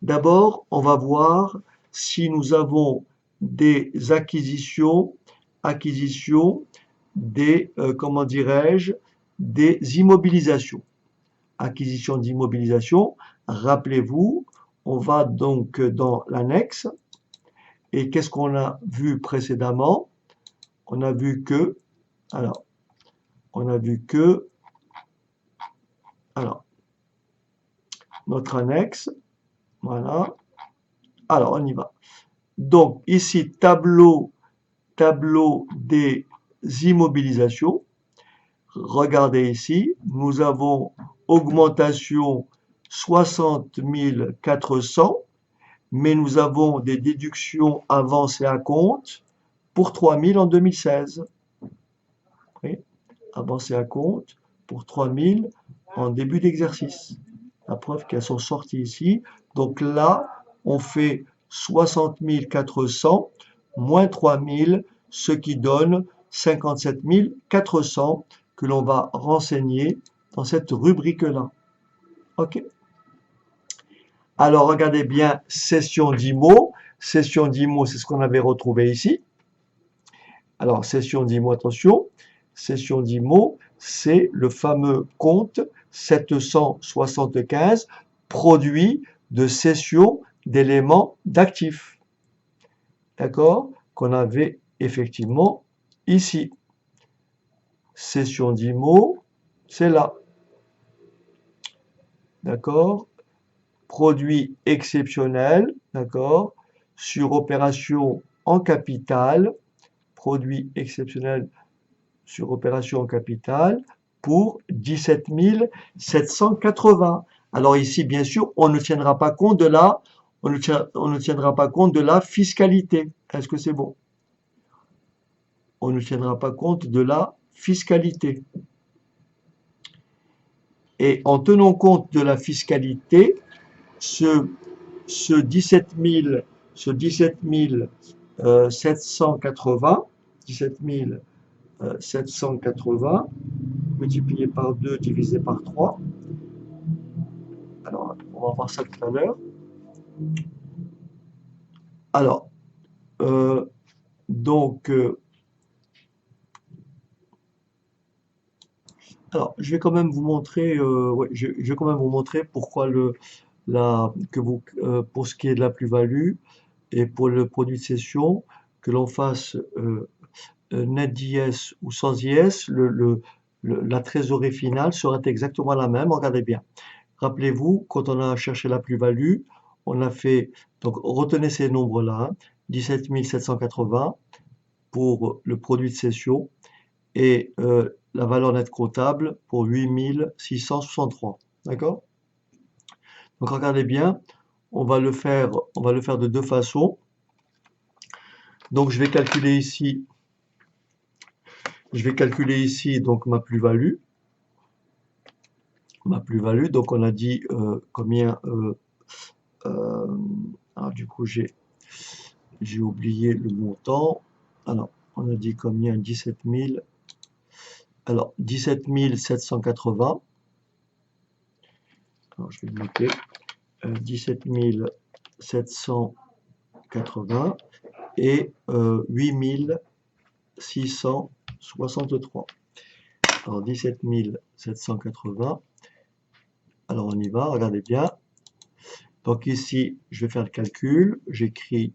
D'abord, on va voir si nous avons des acquisitions, des, comment dirais-je, des immobilisations. Acquisition d'immobilisation, rappelez-vous, on va donc dans l'annexe, et qu'est-ce qu'on a vu précédemment? On a vu que, alors, notre annexe. Voilà. Alors, on y va. Donc, ici, tableau des immobilisations. Regardez ici, nous avons augmentation 60 400, mais nous avons des déductions avancées à compte pour 3 000 en 2016. Oui, avancées à compte pour 3 000 en début d'exercice. La preuve qu'elles sont sorties ici. Donc là, on fait 60 400 moins 3 000, ce qui donne 57 400 que l'on va renseigner dans cette rubrique-là. OK? Alors, regardez bien, session d'IMO. Session d'IMO, c'est ce qu'on avait retrouvé ici. Alors, session d'IMO, attention. Session d'IMO, c'est le fameux compte 775, produit de cession d'éléments d'actifs. D'accord? Qu'on avait effectivement ici. Session d'IMO, c'est là. D'accord? Produit exceptionnel, d'accord? Sur opération en capital, produit exceptionnel sur opération en capital pour 17 780. Alors ici, bien sûr, on ne tiendra pas compte de la, on ne tiendra pas compte de la fiscalité. Est-ce que c'est bon? On ne tiendra pas compte de la fiscalité. Et en tenant compte de la fiscalité, ce 17 780, 17 780 multiplié par 2 divisé par 3. Alors, on va voir ça tout à l'heure. Alors, donc, alors, je vais quand même vous montrer, ouais, je vais quand même vous montrer pourquoi pour ce qui est de la plus-value et pour le produit de cession, que l'on fasse net d'IS ou sans IS, la trésorerie finale sera exactement la même. Regardez bien. Rappelez-vous, quand on a cherché la plus-value, on a fait, donc retenez ces nombres-là, 17 780 pour le produit de cession et la valeur nette comptable pour 8 663. D'accord? Donc regardez bien, on va le faire de deux façons. Donc je vais calculer ici donc ma plus-value. Donc on a dit combien alors du coup j'ai oublié le montant. Alors on a dit combien 17 000. Alors 17 780. Alors je vais le noter. 17 780 et 8 663. Alors 17 780. Alors on y va, regardez bien. Donc ici, je vais faire le calcul. J'écris,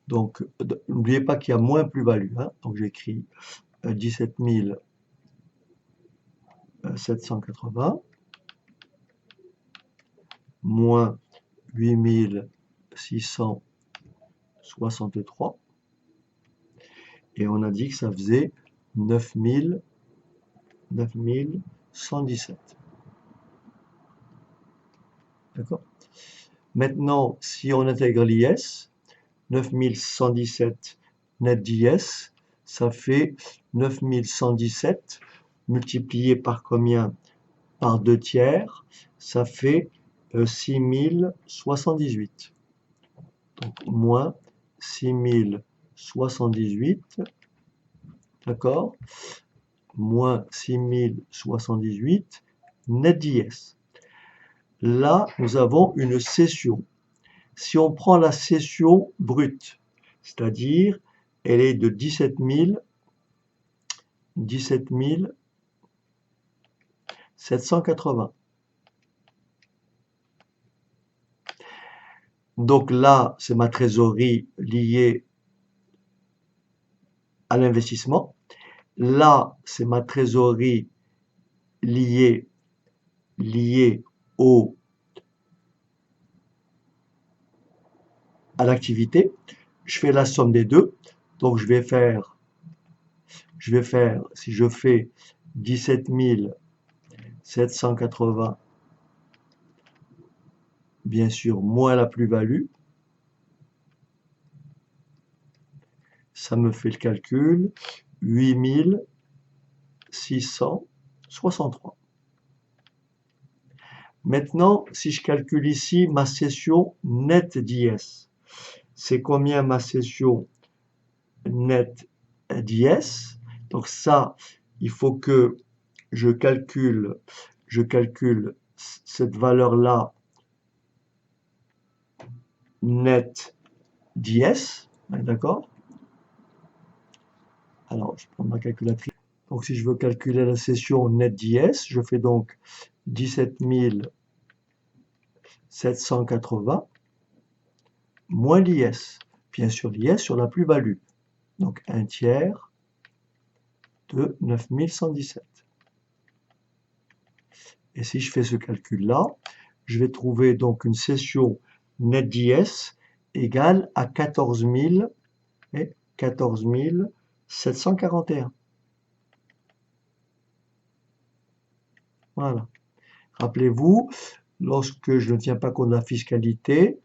donc, n'oubliez pas qu'il y a moins plus-value. Hein, donc j'écris 17 780 moins 8 663. Et on a dit que ça faisait 9 117. D'accord? Maintenant, si on intègre l'IS, 9117 net d'IS, ça fait 9117 multiplié par combien? Par 2 tiers, ça fait 6078. Donc moins 6078, d'accord? Moins 6078 net d'IS. Là, nous avons une cession. Si on prend la cession brute, c'est-à-dire elle est de 17 780. Donc là, c'est ma trésorerie liée à l'investissement. Là, c'est ma trésorerie liée au à l'activité. Je fais la somme des deux. Donc je vais faire, si je fais 17 780, bien sûr, moins la plus-value, ça me fait le calcul, 8663. Maintenant, si je calcule ici ma cession nette d'IS, c'est combien ma cession nette d'IS? Donc ça, il faut que je calcule cette valeur-là nette d'IS, d'accord? Alors, je prends ma calculatrice. Donc, si je veux calculer la cession nette d'IS, je fais donc 17 780 moins l'IS. Bien sûr, l'IS sur la plus-value. Donc, 1 tiers de 9117. Et si je fais ce calcul-là, je vais trouver donc une cession nette d'IS égale à 14 741. Voilà. Rappelez-vous, lorsque je ne tiens pas compte de la fiscalité,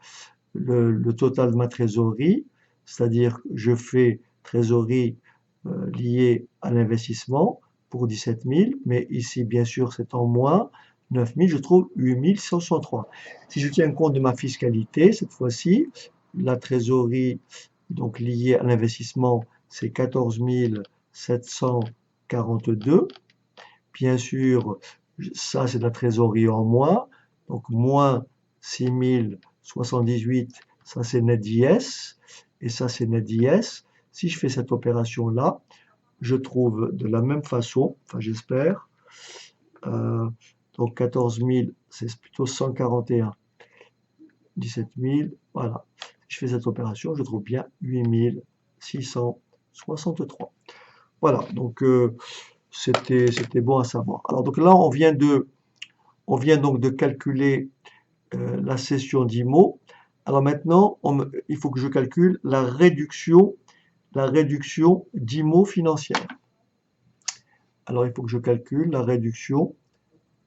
le total de ma trésorerie, c'est-à-dire que je fais trésorerie liée à l'investissement pour 17 000, mais ici, bien sûr, c'est en moins 9 000, je trouve 8 163. Si je tiens compte de ma fiscalité, cette fois-ci, la trésorerie donc liée à l'investissement, c'est 14 742. Bien sûr, ça c'est de la trésorerie en moins, donc moins 6 078, ça c'est net d'IS, et ça c'est net d'IS. Si je fais cette opération-là, je trouve de la même façon, enfin j'espère, donc 14 000, c'est plutôt 141, 17 000, voilà. Si je fais cette opération, je trouve bien 8 663. Voilà, donc c'était bon à savoir. Alors donc là, on vient donc de calculer la cession d'IMO. Alors maintenant, il faut que je calcule la réduction d'IMO financière. Alors il faut que je calcule la réduction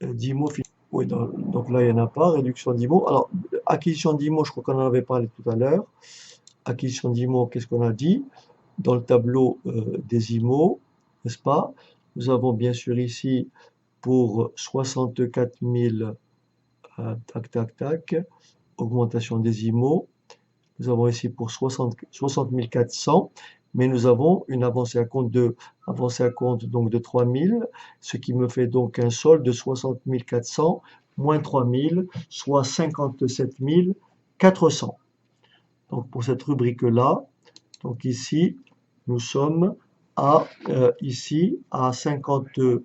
d'IMO financière. Oui, donc là, il n'y en a pas, réduction d'IMO. Alors, acquisition d'IMO, je crois qu'on en avait parlé tout à l'heure. Acquisition d'IMO, qu'est-ce qu'on a dit? Dans le tableau des IMO, n'est-ce pas? Nous avons bien sûr ici pour 64 000, tac, augmentation des IMO. Nous avons ici pour 60 400, mais nous avons une avancée à compte donc de 3 000, ce qui me fait donc un solde de 60 400 moins 3 000, soit 57 400. Donc pour cette rubrique-là, donc ici, nous sommes à 57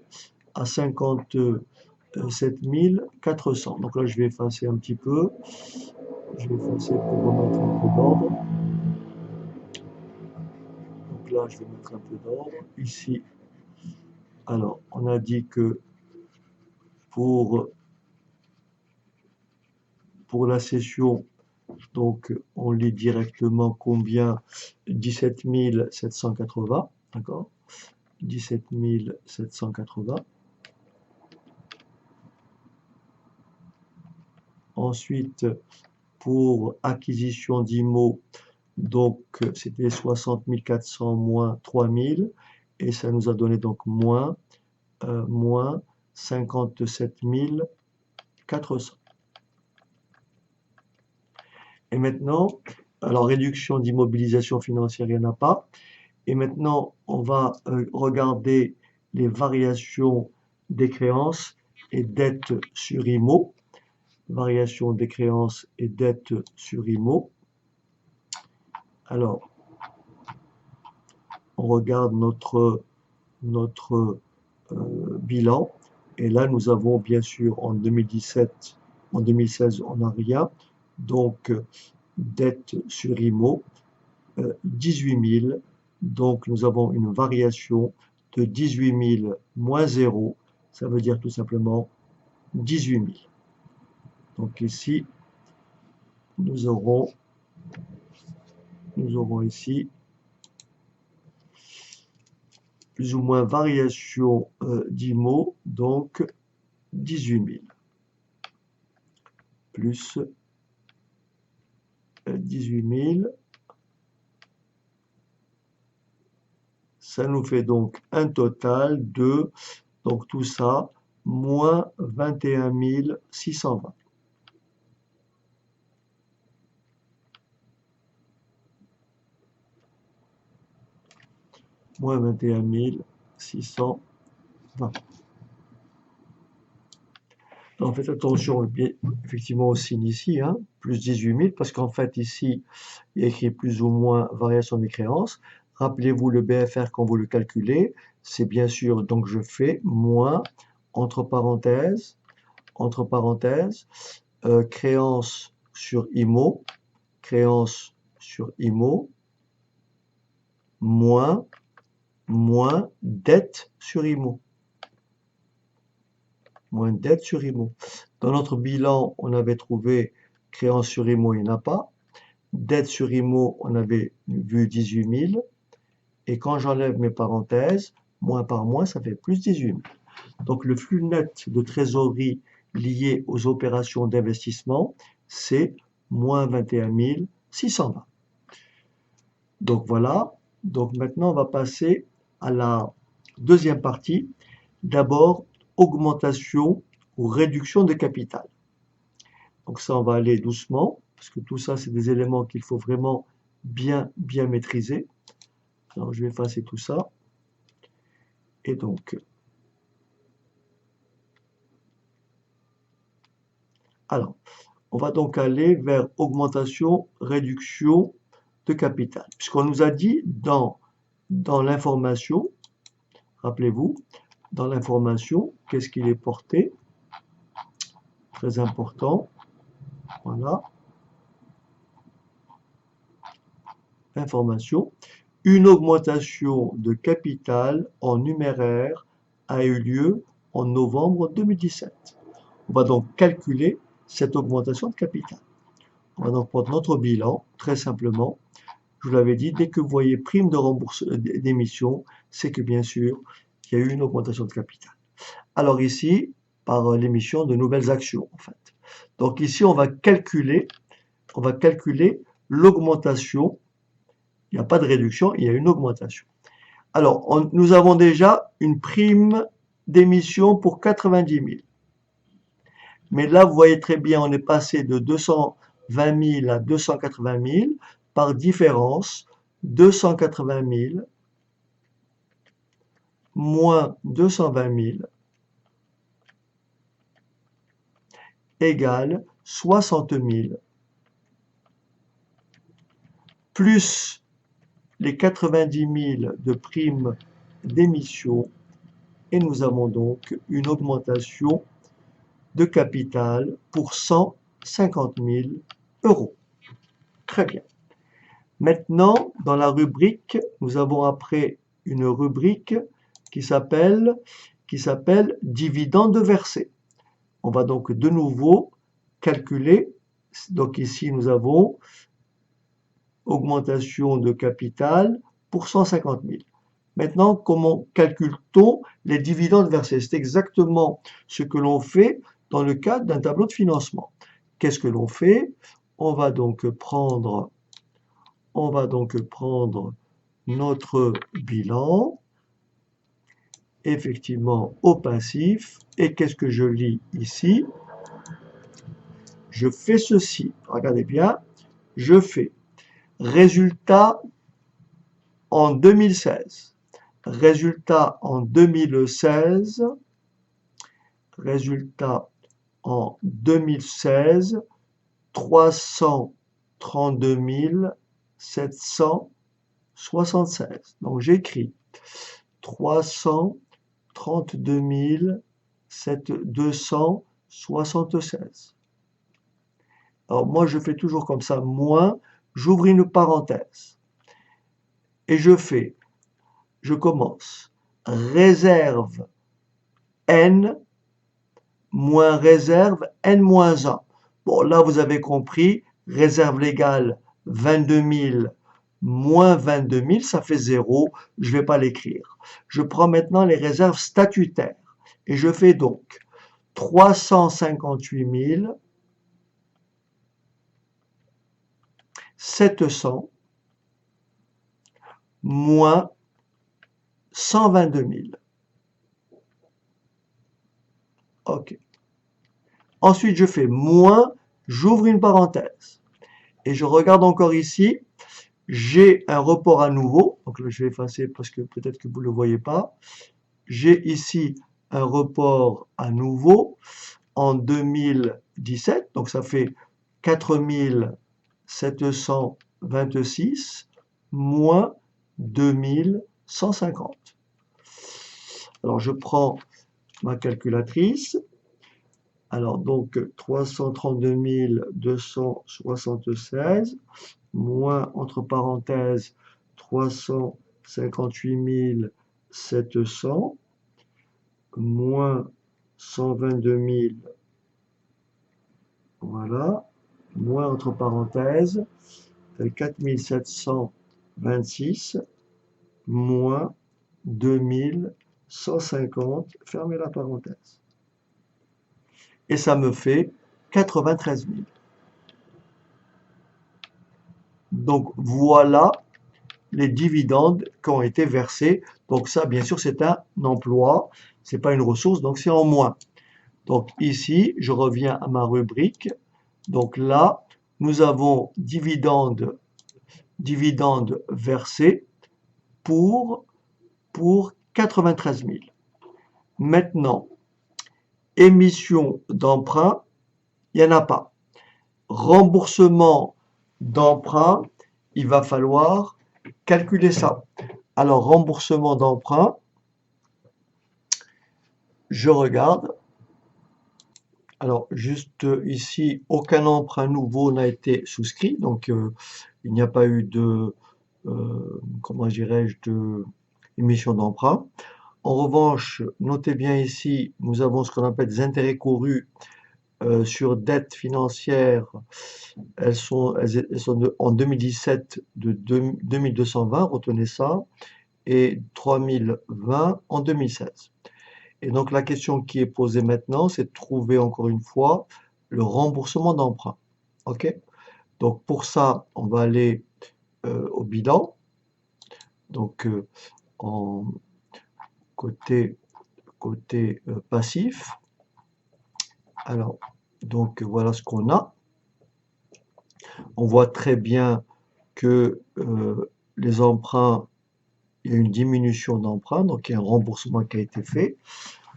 400. Donc là, je vais effacer un petit peu. Je vais effacer pour remettre un peu d'ordre. Donc là, je vais mettre un peu d'ordre. Ici, alors, on a dit que pour la session, donc on lit directement combien? 17 780, d'accord? 17 780. Ensuite, pour acquisition d'IMO, donc c'était 60 400 moins 3 000, et ça nous a donné donc moins 57 400. Et maintenant, alors réduction d'immobilisation financière, il n'y en a pas. Et maintenant, on va regarder les variations des créances et dettes sur IMO. Variation des créances et dettes sur IMO. Alors, on regarde notre bilan. Et là, nous avons bien sûr en 2017, en 2016, on n'a rien. Donc, dette sur IMO, 18 000. Donc, nous avons une variation de 18 000 moins 0. Ça veut dire tout simplement 18 000. Donc ici, nous aurons nous aurons ici plus ou moins variation d'IMO, donc 18 000 plus 18 000. Ça nous fait donc un total de, donc tout ça, moins 21 620. Moins 21 620. Donc faites attention bien, effectivement au signe ici, hein, plus 18 000, parce qu'en fait ici, il y a écrit plus ou moins variation des créances. Rappelez-vous le BFR quand vous le calculez, c'est bien sûr, donc je fais moins, entre parenthèses, créance sur IMO, moins dette sur IMO. Moins dette sur IMO. Dans notre bilan, on avait trouvé créance sur IMO, il n'y en a pas. Dette sur IMO, on avait vu 18 000. Et quand j'enlève mes parenthèses, moins par moins, ça fait plus 18 000. Donc le flux net de trésorerie lié aux opérations d'investissement, c'est moins 21 620. Donc voilà. Donc maintenant, on va passer à la deuxième partie. D'abord, augmentation ou réduction de capital. Donc ça, on va aller doucement, parce que tout ça, c'est des éléments qu'il faut vraiment bien maîtriser. Alors, je vais effacer tout ça. Et donc, alors, on va donc aller vers augmentation, réduction de capital. Puisqu'on nous a dit dans l'information, rappelez-vous, dans l'information, qu'est-ce qu'il est porté? Très important. Voilà. Information. Une augmentation de capital en numéraire a eu lieu en novembre 2017. On va donc calculer cette augmentation de capital. On va donc prendre notre bilan, très simplement. Je vous l'avais dit, dès que vous voyez prime de remboursement d'émission, c'est que bien sûr, il y a eu une augmentation de capital. Alors ici, par l'émission de nouvelles actions, en fait. Donc ici, on va calculer l'augmentation. Il n'y a pas de réduction, il y a une augmentation. Alors, nous avons déjà une prime d'émission pour 90 000. Mais là, vous voyez très bien, on est passé de 220 000 à 280 000 par différence 280 000 moins 220 000 égale 60 000 plus les 90 000 de primes d'émission et nous avons donc une augmentation de capital pour 150 000 euros. Très bien. Maintenant, dans la rubrique, nous avons après une rubrique qui s'appelle dividendes versés. On va donc de nouveau calculer. Donc ici, nous avons augmentation de capital pour 150 000. Maintenant, comment calcule-t-on les dividendes versés? C'est exactement ce que l'on fait dans le cadre d'un tableau de financement. Qu'est-ce que l'on fait? On va donc prendre notre bilan, effectivement au passif, et qu'est-ce que je lis ici? Je fais ceci, regardez bien, je fais résultat en 2016, résultat en 2016, résultat en 2016, 332 776. Donc j'écris 332 276. Alors moi je fais toujours comme ça, moins, j'ouvre une parenthèse. Et je commence, réserve N moins réserve N-1. Bon, là, vous avez compris, réserve légale 22 000 moins 22 000, ça fait 0, je ne vais pas l'écrire. Je prends maintenant les réserves statutaires et je fais donc 358 700 moins 122 000. OK. Ensuite, je fais moins, j'ouvre une parenthèse. Et je regarde encore ici, j'ai un report à nouveau. Donc là, je vais effacer parce que peut-être que vous ne le voyez pas. J'ai ici un report à nouveau en 2017. Donc ça fait 4726 moins 2150. Alors je prends ma calculatrice. Alors donc 332 276 moins entre parenthèses 358 700 moins 122 000, voilà, moins entre parenthèses 4726 moins 2150, fermez la parenthèse. Et ça me fait 93 000. Donc voilà les dividendes qui ont été versés. Donc ça, bien sûr, c'est un emploi, c'est pas une ressource, donc c'est en moins. Donc ici, je reviens à ma rubrique. Donc là, nous avons dividendes versés pour 93 000. Maintenant, émission d'emprunt, il n'y en a pas. Remboursement d'emprunt, il va falloir calculer ça. Alors, remboursement d'emprunt, je regarde. Alors, juste ici, aucun emprunt nouveau n'a été souscrit, donc il n'y a pas eu de, comment dirais-je, de émission d'emprunt. En revanche, notez bien ici, nous avons ce qu'on appelle des intérêts courus sur dette financière. Elles sont en 2017 de 2220, retenez ça, et 3020 en 2016. Et donc la question qui est posée maintenant, c'est de trouver encore une fois le remboursement d'emprunt. OK? Donc pour ça, on va aller au bilan. Donc en côté passif. Alors, donc voilà ce qu'on a. On voit très bien que les emprunts, il y a une diminution d'emprunts, donc il y a un remboursement qui a été fait.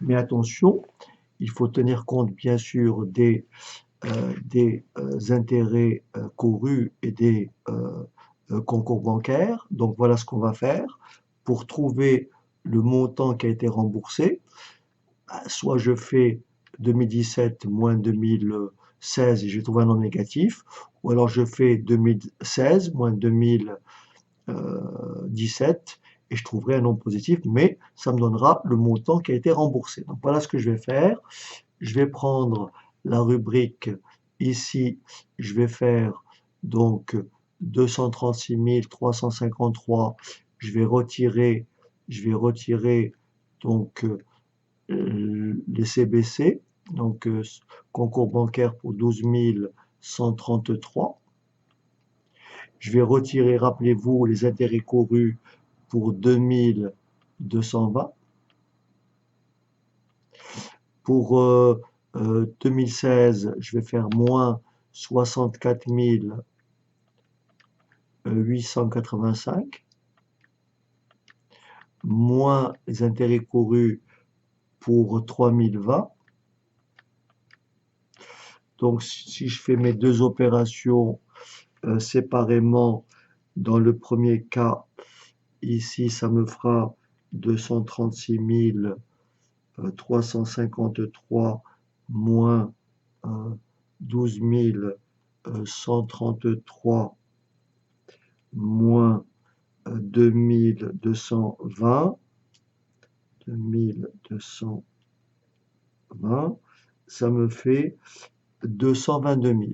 Mais attention, il faut tenir compte bien sûr des intérêts courus et des concours bancaires. Donc voilà ce qu'on va faire pour trouver le montant qui a été remboursé. Soit je fais 2017 moins 2016 et je trouve un nom négatif, ou alors je fais 2016 moins 2017 et je trouverai un nom positif, mais ça me donnera le montant qui a été remboursé. Donc voilà ce que je vais faire. Je vais prendre la rubrique ici, je vais faire donc 236 353, je vais retirer donc les CBC, donc concours bancaire pour 12 133. Je vais retirer, rappelez-vous, les intérêts courus pour 2220. Pour 2016, je vais faire moins 64 885, moins les intérêts courus pour 3020. Donc si je fais mes deux opérations séparément, dans le premier cas, ici ça me fera 236 353 moins 12 133 moins 2220, ça me fait 222 000.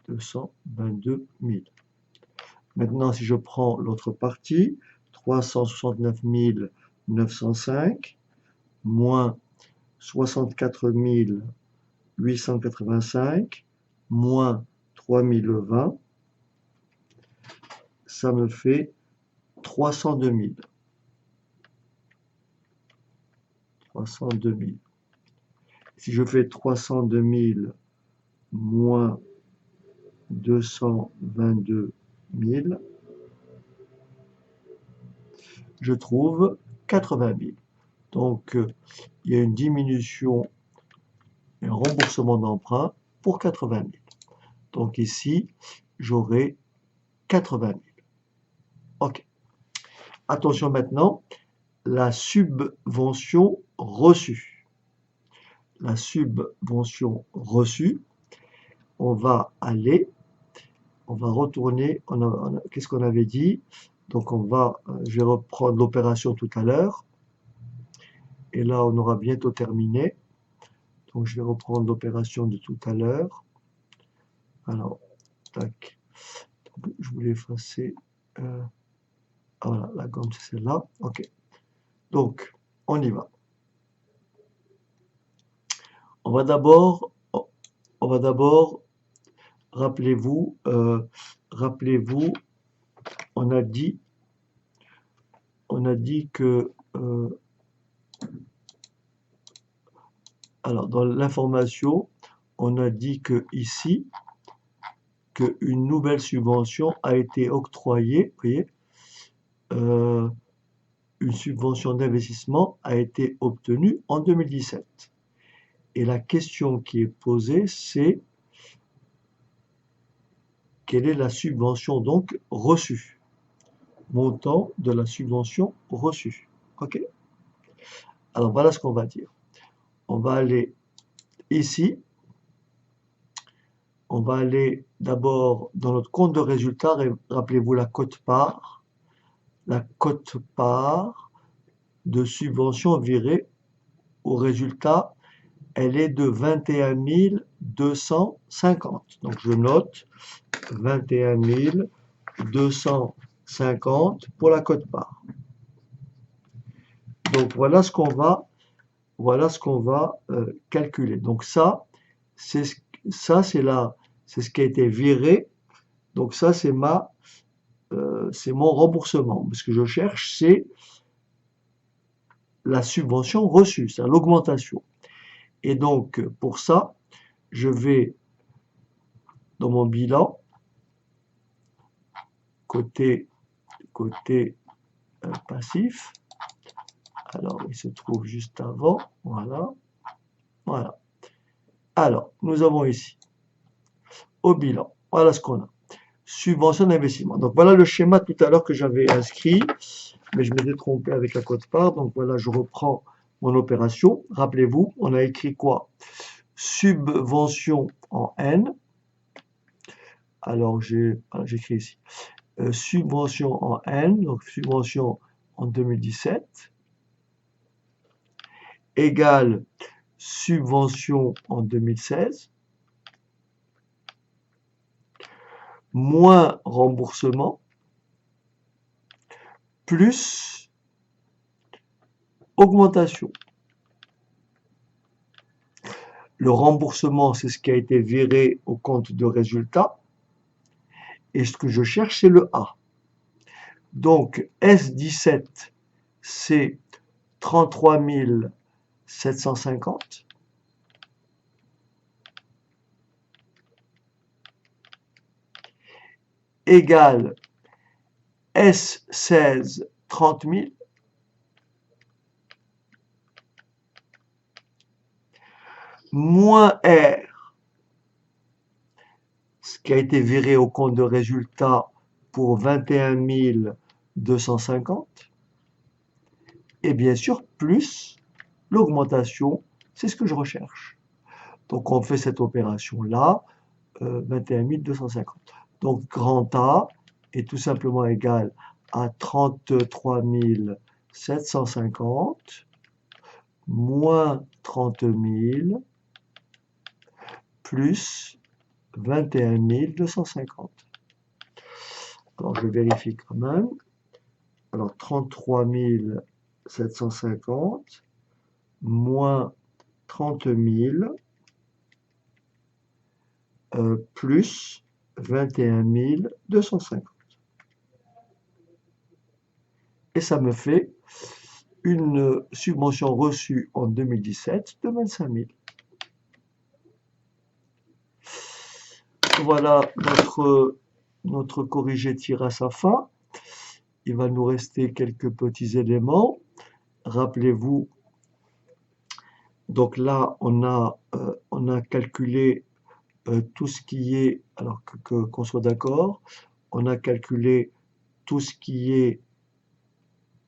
222 000. Maintenant, si je prends l'autre partie, 369 905 moins 64 885 moins 3020, ça me fait 302 000. 302 000. Si je fais 302 000 moins 222 000, je trouve 80 000. Donc, il y a une diminution, un remboursement d'emprunt pour 80 000. Donc ici, j'aurai 80 000. OK. Attention maintenant, la subvention reçue. La subvention reçue, on va retourner, qu'est-ce qu'on avait dit? Donc je vais reprendre l'opération tout à l'heure. Et là, on aura bientôt terminé. Donc, je vais reprendre l'opération de tout à l'heure. Alors, tac. Je voulais effacer. Voilà, la gomme, c'est celle-là. OK. Donc, on y va. On va d'abord, rappelez-vous, on a dit que, alors dans l'information, on a dit que ici, qu'une nouvelle subvention a été octroyée, vous voyez, une subvention d'investissement a été obtenue en 2017. Et la question qui est posée, c'est quelle est la subvention donc reçue? Montant de la subvention reçue. OK? Alors voilà ce qu'on va dire. On va aller ici. On va aller d'abord dans notre compte de résultat. Rappelez-vous la quote-part. La quote-part de subvention virée au résultat, elle est de 21 250. Donc je note 21 250 pour la quote-part. Donc voilà ce qu'on va calculer. Donc ça, c'est ce qui a été viré. Donc ça, c'est mon remboursement. Ce que je cherche, c'est la subvention reçue, c'est l'augmentation. Et donc, pour ça, je vais dans mon bilan, côté passif. Alors, il se trouve juste avant. Voilà. Voilà. Alors, nous avons ici, au bilan, voilà ce qu'on a. Subvention d'investissement. Donc, voilà le schéma tout à l'heure que j'avais inscrit, mais je m'étais trompé avec la quote-part. Donc, voilà, je reprends mon opération. Rappelez-vous, on a écrit quoi? Subvention en N. Alors, j'écris ici. Subvention en N, donc subvention en 2017, égale subvention en 2016, moins remboursement, plus augmentation. Le remboursement, c'est ce qui a été viré au compte de résultat. Et ce que je cherche, c'est le A. Donc, S17, c'est 33 750. Égale S16, 30 000. Moins R, ce qui a été viré au compte de résultat pour 21 250. Et bien sûr, plus l'augmentation, c'est ce que je recherche. Donc, on fait cette opération-là, 21 250. Donc, grand A est tout simplement égal à 33 750 moins 30 000 plus 21 250. Alors, je vérifie quand même. Alors, 33 750 moins 30 000 plus 21 250. Et ça me fait une subvention reçue en 2017 de 25 000. Voilà, notre corrigé tire à sa fin. Il va nous rester quelques petits éléments. Rappelez-vous, donc là, on a calculé tout ce qui est, alors qu'on soit d'accord, on a calculé tout ce qui est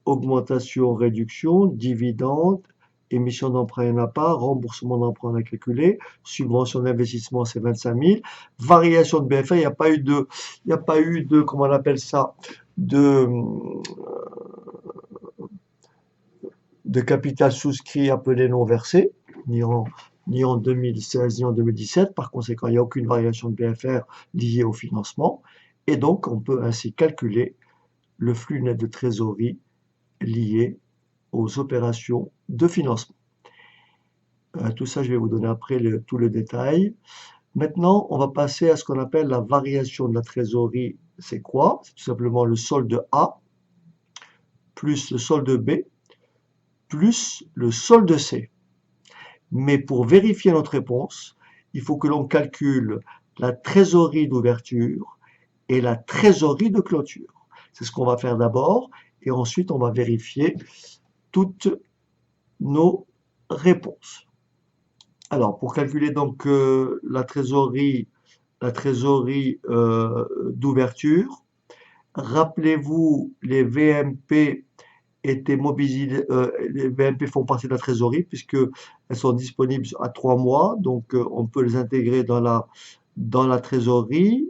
augmentation, réduction, dividende, émission d'emprunt, il n'y en a pas, remboursement d'emprunt, on a calculé, subvention d'investissement, c'est 25 000, variation de BFR, il n'y a pas eu de, comment on appelle ça, de capital souscrit appelé non versé, ni en 2016 ni en 2017. Par conséquent, il n'y a aucune variation de BFR liée au financement. Et donc, on peut ainsi calculer le flux net de trésorerie lié aux opérations de financement. Tout ça, je vais vous donner après tout le détail. Maintenant, on va passer à ce qu'on appelle la variation de la trésorerie. C'est quoi? C'est tout simplement le solde A plus le solde B plus le solde C. Mais pour vérifier notre réponse, il faut que l'on calcule la trésorerie d'ouverture et la trésorerie de clôture. C'est ce qu'on va faire d'abord et ensuite on va vérifier toutes nos réponses. Alors, pour calculer donc la trésorerie d'ouverture, rappelez-vous, les VMP étaient mobilisés, les VMP font partie de la trésorerie puisque elles sont disponibles à 3 mois, donc on peut les intégrer dans la trésorerie.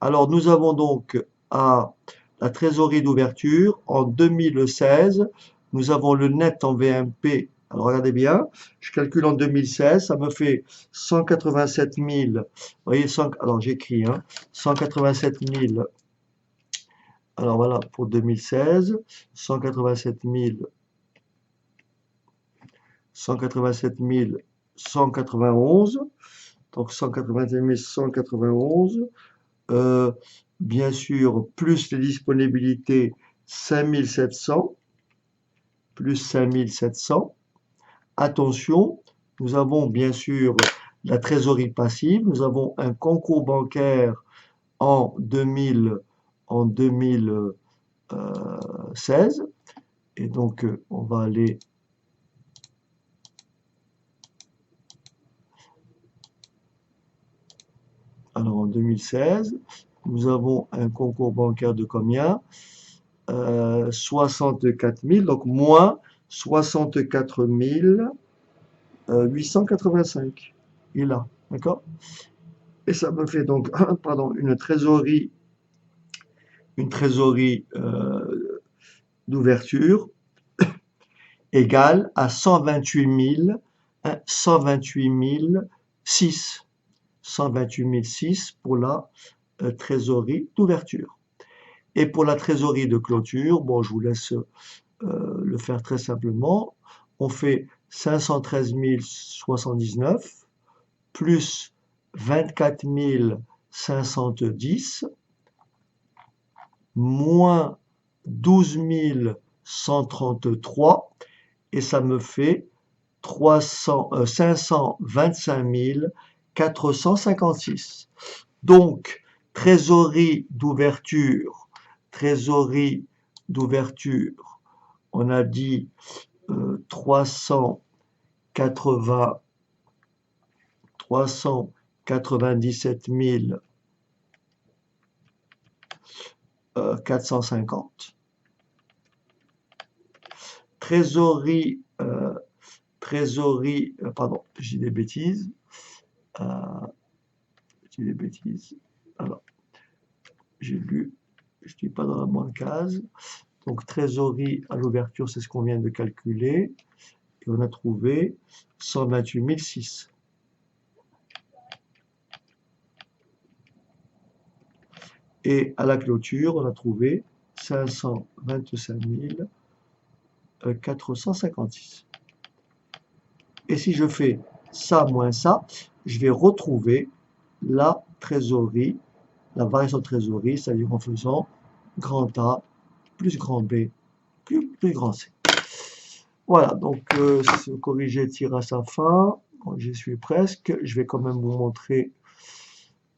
Alors, nous avons donc à la trésorerie d'ouverture en 2016, nous avons le net en VMP. Alors, regardez bien, je calcule en 2016, ça me fait 187 000, vous voyez, alors j'écris, 187 000, alors voilà, pour 2016, 187 191, donc 187 191, bien sûr, plus les disponibilités, 5700, plus 5700. Attention, nous avons bien sûr la trésorerie passive, nous avons un concours bancaire en 2016, et donc on va aller alors en 2016, nous avons un concours bancaire de combien? 64 000, donc moins 64 885. Il est là, d'accord? Et ça me fait donc, pardon, une trésorerie d'ouverture égale à 128 006. 128 006 pour la trésorerie d'ouverture. Et pour la trésorerie de clôture, bon, je vous laisse le faire très simplement. On fait 513 079 plus 24 510 moins 12 133 et ça me fait 525 456. Donc, trésorerie d'ouverture, on a dit 397 450. Trésorerie, pardon, j'ai des bêtises. Alors, j'ai lu, je ne dis pas dans la bonne case. Donc, trésorerie à l'ouverture, c'est ce qu'on vient de calculer. Et on a trouvé 128 006. Et à la clôture, on a trouvé 525 456. Et si je fais ça moins ça, je vais retrouver la trésorerie, la variation de trésorerie, c'est-à-dire en faisant grand A plus grand B plus grand C. Voilà, donc corriger tire à sa fin. Bon, j'y suis presque. Je vais quand même vous montrer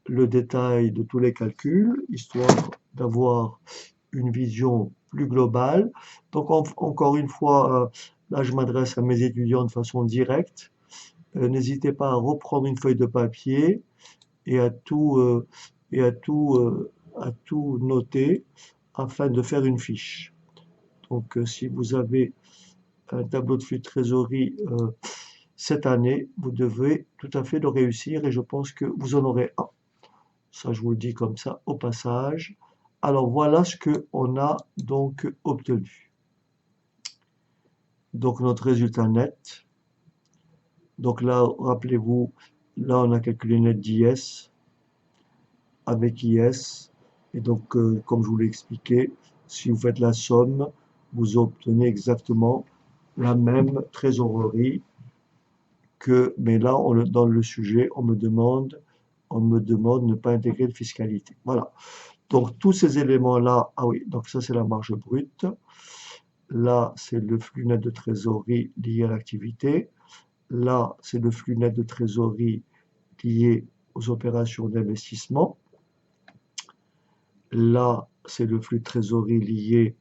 le détail de tous les calculs, histoire d'avoir une vision plus globale. Donc encore une fois, là je m'adresse à mes étudiants de façon directe. N'hésitez pas à reprendre une feuille de papier et à tout, à tout noter afin de faire une fiche. Donc si vous avez un tableau de flux de trésorerie cette année, vous devez tout à fait le réussir et je pense que vous en aurez un. Ça, je vous le dis comme ça au passage. Alors voilà ce qu'on a donc obtenu. Donc notre résultat net. Donc là, rappelez-vous, là on a calculé net d'IS avec IS. Et donc, comme je vous l'ai expliqué, si vous faites la somme, vous obtenez exactement la même trésorerie que, mais là, dans le sujet, on me demande de ne pas intégrer de fiscalité. Voilà. Donc, tous ces éléments-là, ah oui, donc ça, c'est la marge brute. Là, c'est le flux net de trésorerie lié à l'activité. Là, c'est le flux net de trésorerie lié aux opérations d'investissement. Là, c'est le flux de trésorerie lié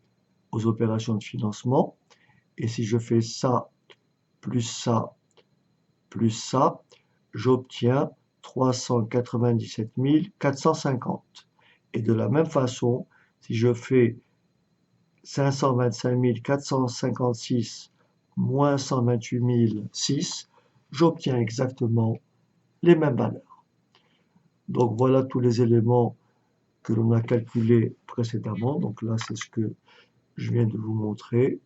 aux opérations de financement. Et si je fais ça, plus ça, plus ça, j'obtiens 397 450. Et de la même façon, si je fais 525 456 moins 128 006, j'obtiens exactement les mêmes valeurs. Donc voilà tous les éléments que l'on a calculés précédemment. Donc là, c'est ce que je viens de vous montrer.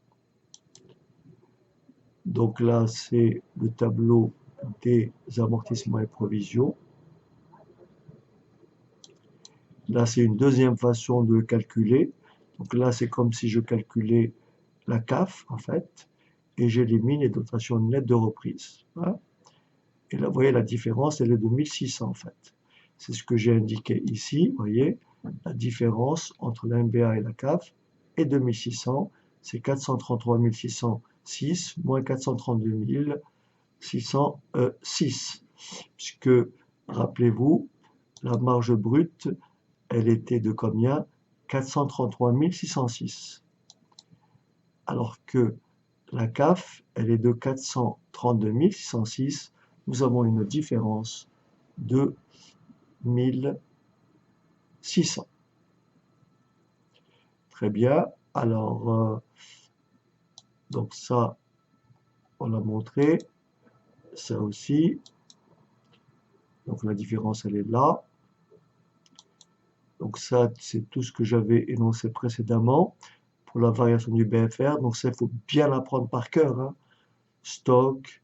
Donc là, c'est le tableau des amortissements et provisions. Là, c'est une deuxième façon de calculer. Donc là, c'est comme si je calculais la CAF, en fait, et j'élimine les dotations nettes de reprise. Hein. Et là, vous voyez, la différence, elle est de 1600, en fait. C'est ce que j'ai indiqué ici, vous voyez, la différence entre la MBA et la CAF est de 1600, c'est 433 606 moins 432 606. Puisque, rappelez-vous, la marge brute, elle était de combien? 433 606. Alors que la CAF, elle est de 432 606. Nous avons une différence de 1600. Très bien. Alors, donc ça, on l'a montré. Ça aussi. Donc la différence, elle est là. Donc ça, c'est tout ce que j'avais énoncé précédemment pour la variation du BFR. Donc ça, il faut bien l'apprendre par cœur. Hein. Stock,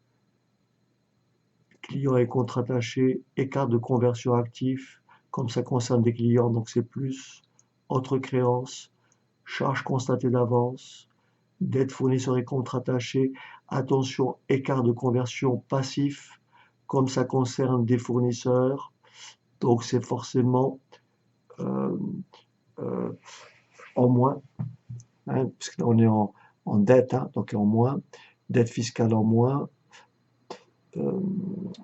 clients et contrats attachés, écart de conversion actif, comme ça concerne des clients, donc c'est plus, autres créances, charges constatées d'avance, dette fournisseurs et contrats attachés, attention, écart de conversion passif, comme ça concerne des fournisseurs, donc c'est forcément euh, euh, en moins, hein, puisque là on est en dette, hein, donc en moins, dette fiscale en moins,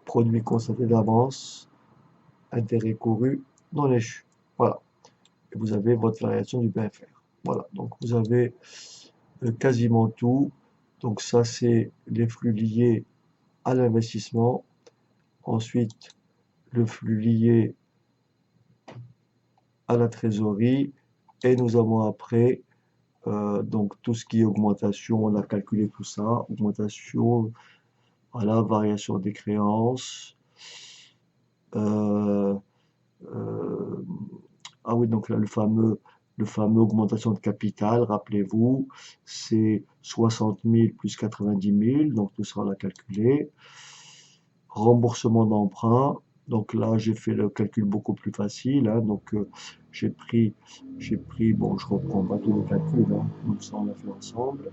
produit constaté d'avance, intérêt couru non échu. Voilà. Et vous avez votre variation du BFR. Voilà. Donc vous avez quasiment tout. Donc ça, c'est les flux liés à l'investissement. Ensuite, le flux lié à la trésorerie. Et nous avons après donc tout ce qui est augmentation, on a calculé tout ça. Augmentation, voilà, variation des créances. Euh, euh, ah oui, donc là, le fameux augmentation de capital, rappelez-vous, c'est 60 000 plus 90 000, donc tout ça, on l'a calculé. Remboursement d'emprunt, Donc là, j'ai fait le calcul beaucoup plus facile, hein. Donc j'ai pris, bon, je reprends pas tous les calculs, hein, comme ça on l'a fait ensemble.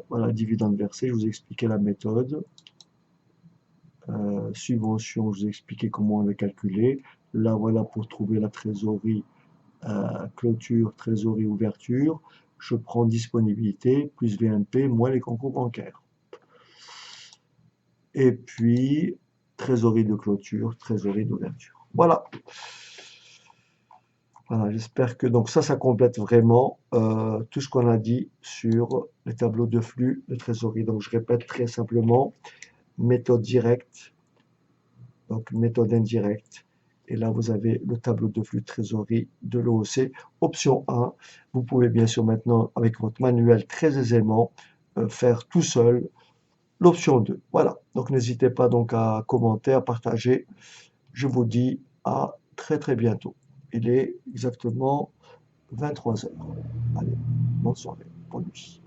Voilà, dividende versé, je vous ai expliqué la méthode. Subvention, je vous ai expliqué comment on le calculer. Là, voilà pour trouver la trésorerie, clôture, trésorerie, ouverture. Je prends disponibilité plus VNP moins les concours bancaires. Et puis, trésorerie de clôture, trésorerie d'ouverture. Voilà. Voilà, j'espère que donc ça complète vraiment tout ce qu'on a dit sur les tableaux de flux de trésorerie. Donc je répète très simplement, méthode directe, donc méthode indirecte. Et là, vous avez le tableau de flux de trésorerie de l'OEC. Option 1, vous pouvez bien sûr maintenant, avec votre manuel très aisément, faire tout seul l'option 2. Voilà, donc n'hésitez pas donc à commenter, à partager. Je vous dis à très très bientôt. Il est exactement 23 heures. Allez, bonne soirée, bonne nuit.